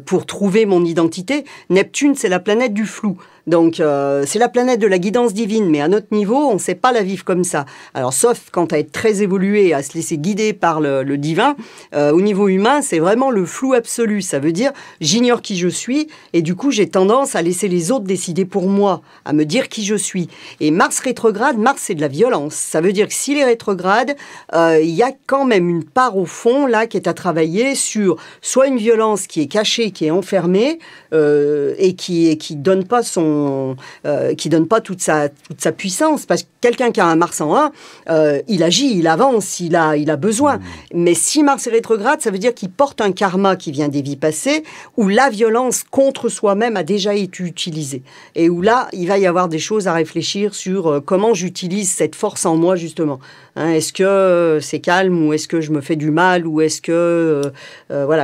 pour trouver mon identité. Neptune, c'est la planète du flou. Donc, c'est la planète de la guidance divine, mais à notre niveau, on ne sait pas la vivre comme ça. Alors, sauf quand à être très évolué, à se laisser guider par le divin, au niveau humain, c'est vraiment le flou absolu. Ça veut dire, j'ignore qui je suis, et du coup, j'ai tendance à laisser les autres décider pour moi, à me dire qui je suis. Et Mars rétrograde, Mars, c'est de la violence. Ça veut dire que s'il est rétrograde, il y a quand même une part au fond, là, qui est à travailler sur soit une violence qui est cachée, qui est enfermée, et qui donne pas toute sa puissance, parce que quelqu'un qui a un Mars en 1, il agit, il avance, il a besoin. Mais si Mars est rétrograde, ça veut dire qu'il porte un karma qui vient des vies passées, où la violence contre soi-même a déjà été utilisée. Et où là, il va y avoir des choses à réfléchir sur comment j'utilise cette force en moi, justement. Est-ce que c'est calme, ou est-ce que je me fais du mal, ou est-ce que...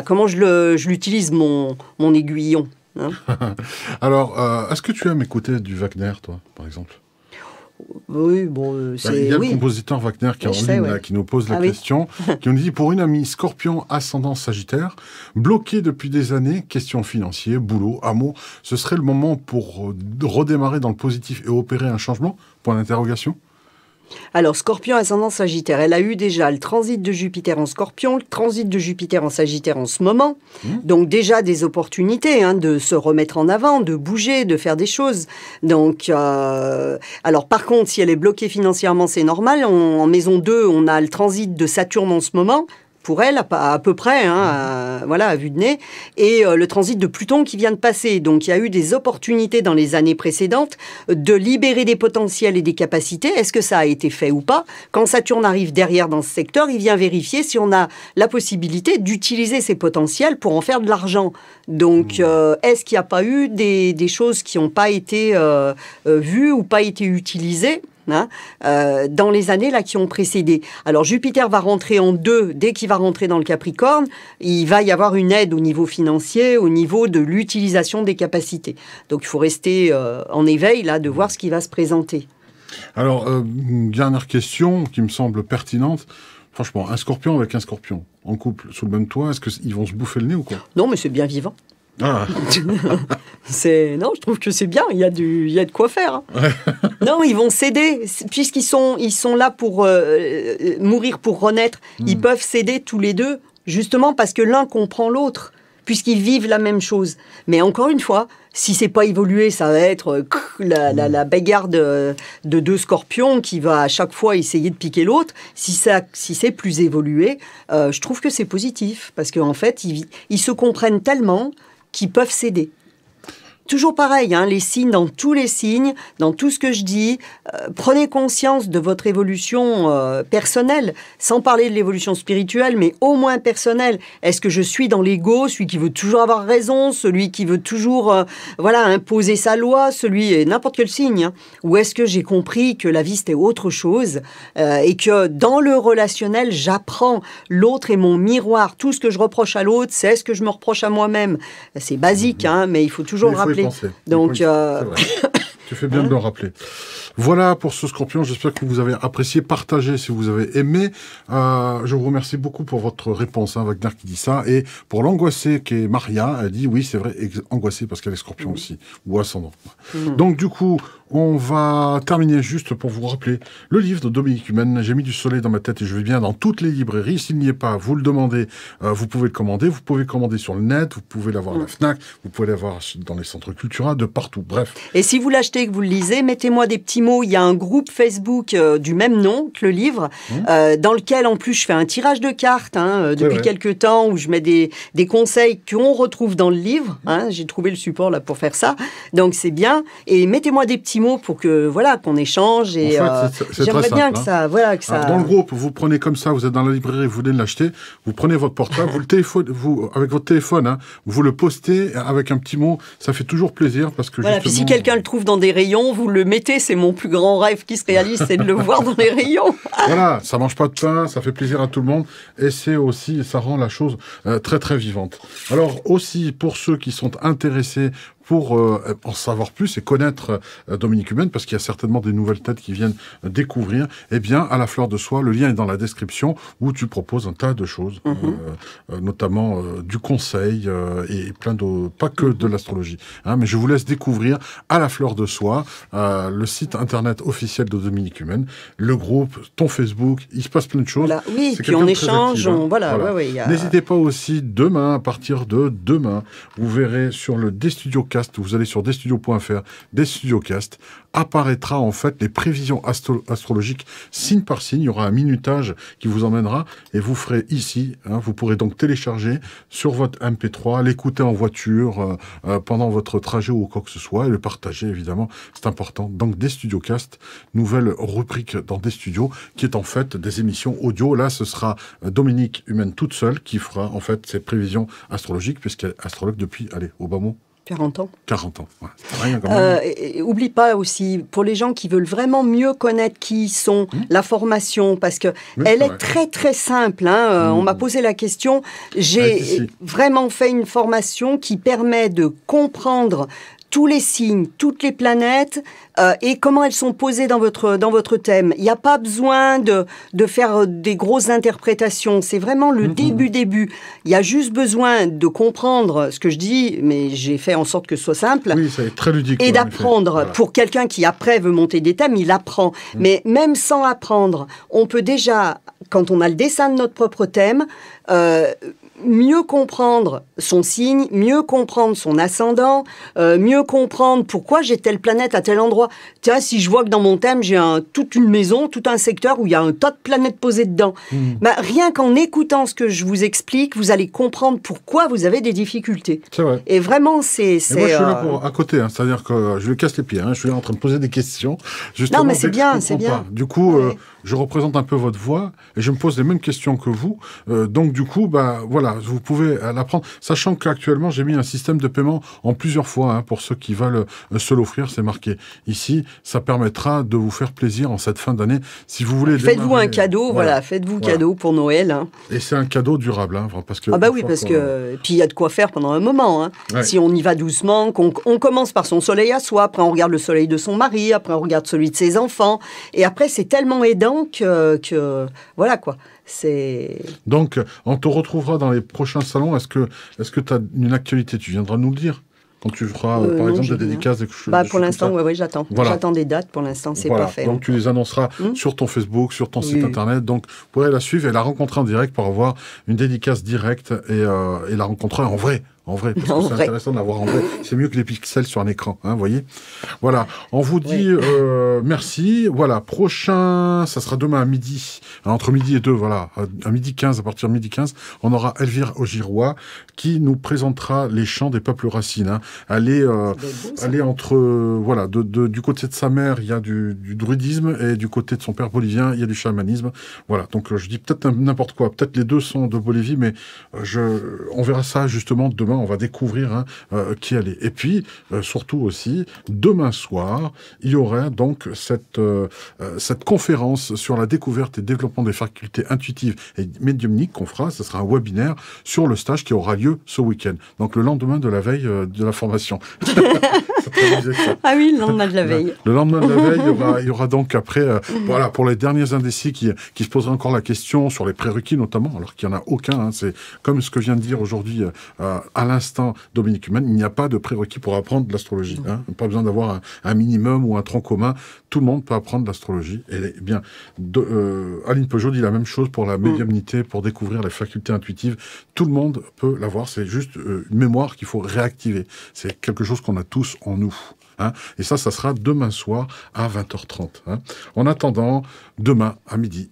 comment je l'utilise, mon aiguillon. Alors, est-ce que tu aimes écouter du Wagner, toi, par exemple? Oui, bon, c'est... Il y a le compositeur Wagner qui est en ligne, là, qui nous pose la question, qui nous dit, pour une amie Scorpion, ascendant Sagittaire, bloquée depuis des années, questions financières, boulot, amour, ce serait le moment pour redémarrer dans le positif et opérer un changement? Point d'interrogation. Alors, Scorpion, ascendant Sagittaire, elle a eu déjà le transit de Jupiter en Scorpion, le transit de Jupiter en Sagittaire en ce moment. Donc, déjà des opportunités de se remettre en avant, de bouger, de faire des choses. Donc, alors par contre, si elle est bloquée financièrement, c'est normal. En maison 2, on a le transit de Saturne en ce moment. Pour elle, à peu près, à vue de nez, et le transit de Pluton qui vient de passer. Donc, il y a eu des opportunités dans les années précédentes de libérer des potentiels et des capacités. Est-ce que ça a été fait ou pas? Quand Saturne arrive derrière dans ce secteur, il vient vérifier si on a la possibilité d'utiliser ces potentiels pour en faire de l'argent. Donc, est-ce qu'il n'y a pas eu des choses qui n'ont pas été vues ou pas été utilisées dans les années là qui ont précédé? Alors Jupiter va rentrer en 2, dès qu'il va rentrer dans le Capricorne, il va y avoir une aide au niveau financier, au niveau de l'utilisation des capacités. Donc il faut rester en éveil là, de voir ce qui va se présenter. Alors, une dernière question qui me semble pertinente. Franchement, un Scorpion avec un Scorpion en couple sous le même toit, est-ce qu'ils vont se bouffer le nez ou quoi? Non, mais c'est bien vivant. Ah. Non, je trouve que c'est bien, il y a de quoi faire. Non, ils vont céder, puisqu'ils sont là pour mourir pour renaître. Ils peuvent céder tous les deux, justement parce que l'un comprend l'autre, puisqu'ils vivent la même chose. Mais encore une fois, si c'est pas évolué, ça va être la bagarre de deux scorpions qui va à chaque fois essayer de piquer l'autre. Si c'est plus évolué, je trouve que c'est positif, parce qu'en fait, ils se comprennent tellement qu'ils peuvent céder. toujours pareil, hein, les signes, dans tous les signes, dans tout ce que je dis, prenez conscience de votre évolution personnelle, sans parler de l'évolution spirituelle, mais au moins personnelle. Est-ce que je suis dans l'ego, celui qui veut toujours avoir raison, celui qui veut toujours imposer sa loi, n'importe quel signe, hein, ou est-ce que j'ai compris que la vie c'était autre chose et que dans le relationnel, j'apprends, l'autre est mon miroir, tout ce que je reproche à l'autre, c'est ce que je me reproche à moi-même. C'est basique, hein, mais il faut toujours le rappeler. Donc, tu fais bien de le rappeler. Voilà pour ce Scorpion. J'espère que vous avez apprécié. Partagez si vous avez aimé. Je vous remercie beaucoup pour votre réponse, hein, Wagner qui dit ça. Et pour l'angoissée qui est Maria, elle dit oui, c'est vrai, angoissée parce qu'elle est Scorpion aussi, ou ascendant. Donc du coup, on va terminer juste pour vous rappeler le livre de Dominique Humaine. J'ai mis du soleil dans ma tête et je vais bien dans toutes les librairies. S'il n'y est pas, vous le demandez, vous pouvez le commander. Vous pouvez commander sur le net, vous pouvez l'avoir à la Fnac, vous pouvez l'avoir dans les centres culturels, de partout. Bref. Et si vous l'achetez et que vous le lisez, mettez-moi des petits mots. Il y a un groupe Facebook du même nom que le livre, dans lequel en plus je fais un tirage de cartes depuis quelques temps où je mets des conseils qu'on retrouve dans le livre. Hein, j'ai trouvé le support là pour faire ça. Donc c'est bien. Et mettez-moi des petits mots pour que qu'on échange. Et en fait, c'est j'aimerais bien que ça, Alors, dans le groupe, vous prenez comme ça, vous êtes dans la librairie, vous voulez l'acheter, vous prenez votre portable, avec votre téléphone, hein, vous le postez avec un petit mot. Ça fait toujours plaisir parce que puis si quelqu'un le trouve dans des rayons, vous le mettez. C'est mon plus grand rêve qui se réalise, c'est de le voir dans les rayons. Voilà, ça mange pas de pain, ça fait plaisir à tout le monde et ça rend la chose très très vivante. Alors aussi pour ceux qui sont intéressés pour en savoir plus et connaître Dominique Humaine, parce qu'il y a certainement des nouvelles têtes qui viennent découvrir, eh bien, à la Fleur de Soie, le lien est dans la description, où tu proposes un tas de choses, notamment du conseil et plein de... pas que de l'astrologie. Hein, mais je vous laisse découvrir à la Fleur de Soie, le site internet officiel de Dominique Humaine, le groupe, ton Facebook, il se passe plein de choses. Voilà. Oui, puis on échange, N'hésitez pas aussi, demain, à partir de demain, vous verrez sur le Desstudiocast, vous allez sur desstudios.fr, Desstudiocast, apparaîtra en fait les prévisions astrologiques signe par signe. Il y aura un minutage qui vous emmènera et vous ferez ici. Hein, vous pourrez donc télécharger sur votre MP3, l'écouter en voiture pendant votre trajet ou quoi que ce soit et le partager évidemment. C'est important. Donc Desstudiocast, nouvelle rubrique dans Desstudios qui est en fait des émissions audio. Là, ce sera Dominique Humaine toute seule qui fera en fait ses prévisions astrologiques puisqu'elle est astrologue depuis, au bas mot, 40 ans. 40 ans, ouais. Rien quand même. Oublie pas aussi, pour les gens qui veulent vraiment mieux connaître qui ils sont, la formation, parce que elle est très très simple. Hein. On m'a posé la question. J'ai vraiment fait une formation qui permet de comprendre tous les signes, toutes les planètes et comment elles sont posées dans votre thème. Il n'y a pas besoin de faire des grosses interprétations. C'est vraiment le début. Il y a juste besoin de comprendre ce que je dis, mais j'ai fait en sorte que ce soit simple. Oui, c'est très ludique. Et d'apprendre. Voilà. Pour quelqu'un qui après veut monter des thèmes, il apprend. Mais même sans apprendre, on peut déjà, quand on a le dessin de notre propre thème, mieux comprendre son signe, mieux comprendre son ascendant, mieux comprendre pourquoi j'ai telle planète à tel endroit. Tiens, si je vois que dans mon thème, j'ai toute une maison, tout un secteur où il y a un tas de planètes posées dedans. Rien qu'en écoutant ce que je vous explique, vous allez comprendre pourquoi vous avez des difficultés. C'est vrai. Et vraiment, moi, je suis là à côté. Hein, c'est-à-dire que je lui casse les pieds. Hein, je suis là en train de poser des questions. Justement, non, mais c'est bien, c'est bien. Du coup, je représente un peu votre voix et je me pose les mêmes questions que vous. Donc, du coup, voilà, vous pouvez l'apprendre. Sachant qu'actuellement, j'ai mis un système de paiement en plusieurs fois. Hein, pour ceux qui veulent se l'offrir, c'est marqué ici. Ça permettra de vous faire plaisir en cette fin d'année. Si vous voulez faites-vous un cadeau, faites-vous cadeau pour Noël. Hein. Et c'est un cadeau durable. Hein, parce que parce que... Puis il y a de quoi faire pendant un moment. Hein. Ouais. Si on y va doucement, on commence par son soleil à soi, après on regarde le soleil de son mari, après on regarde celui de ses enfants. Et après, c'est tellement aidant que voilà quoi. Donc, on te retrouvera dans les prochains salons. Est-ce que tu as une actualité? Tu viendras nous le dire quand tu feras, par exemple, des dédicaces. Pour l'instant, oui, j'attends. Voilà. J'attends des dates. Pour l'instant, c'est pas fait. Donc, tu les annonceras sur ton Facebook, sur ton site internet. Donc, vous pourrez la suivre et la rencontrer en direct pour avoir une dédicace directe et la rencontrer en vrai. en vrai, parce que c'est intéressant de l'avoir en vrai. C'est mieux que les pixels sur un écran, hein, vous voyez. Voilà, on vous dit merci. Voilà, prochain, ça sera demain à midi, entre midi et 2, voilà, à midi 15, à partir de midi 15, on aura Elvire Augirois qui nous présentera les chants des peuples racines. Hein. Elle est entre, voilà, du côté de sa mère, il y a du druidisme, et du côté de son père bolivien, il y a du chamanisme. Voilà, donc je dis peut-être n'importe quoi, peut-être les deux sont de Bolivie, mais on verra ça justement demain, on va découvrir qui elle est. Et puis, surtout aussi, demain soir, il y aura donc cette conférence sur la découverte et développement des facultés intuitives et médiumniques qu'on fera. Ce sera un webinaire sur le stage qui aura lieu ce week-end. Donc le lendemain de la veille de la formation. Ah oui, le lendemain de la veille. Le lendemain de la veille, il y aura donc après, voilà, pour les derniers indécis qui se poseraient encore la question sur les prérequis notamment, alors qu'il n'y en a aucun. Hein, c'est comme ce que vient de dire aujourd'hui à l'instant Dominique Humann, il n'y a pas de prérequis pour apprendre l'astrologie. Hein, pas besoin d'avoir un minimum ou un tronc commun. Tout le monde peut apprendre l'astrologie. Et bien, Aline Peugeot dit la même chose pour la médiumnité, pour découvrir les facultés intuitives. Tout le monde peut l'avoir. C'est juste une mémoire qu'il faut réactiver. C'est quelque chose qu'on a tous en nous. Hein. Et ça sera demain soir à 20h30. Hein. En attendant, demain à midi,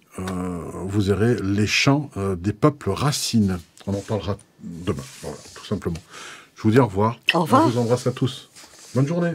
vous aurez les chants des peuples racines. On en parlera demain. Voilà, tout simplement. Je vous dis au revoir. Au revoir. Je vous embrasse à tous. Bonne journée.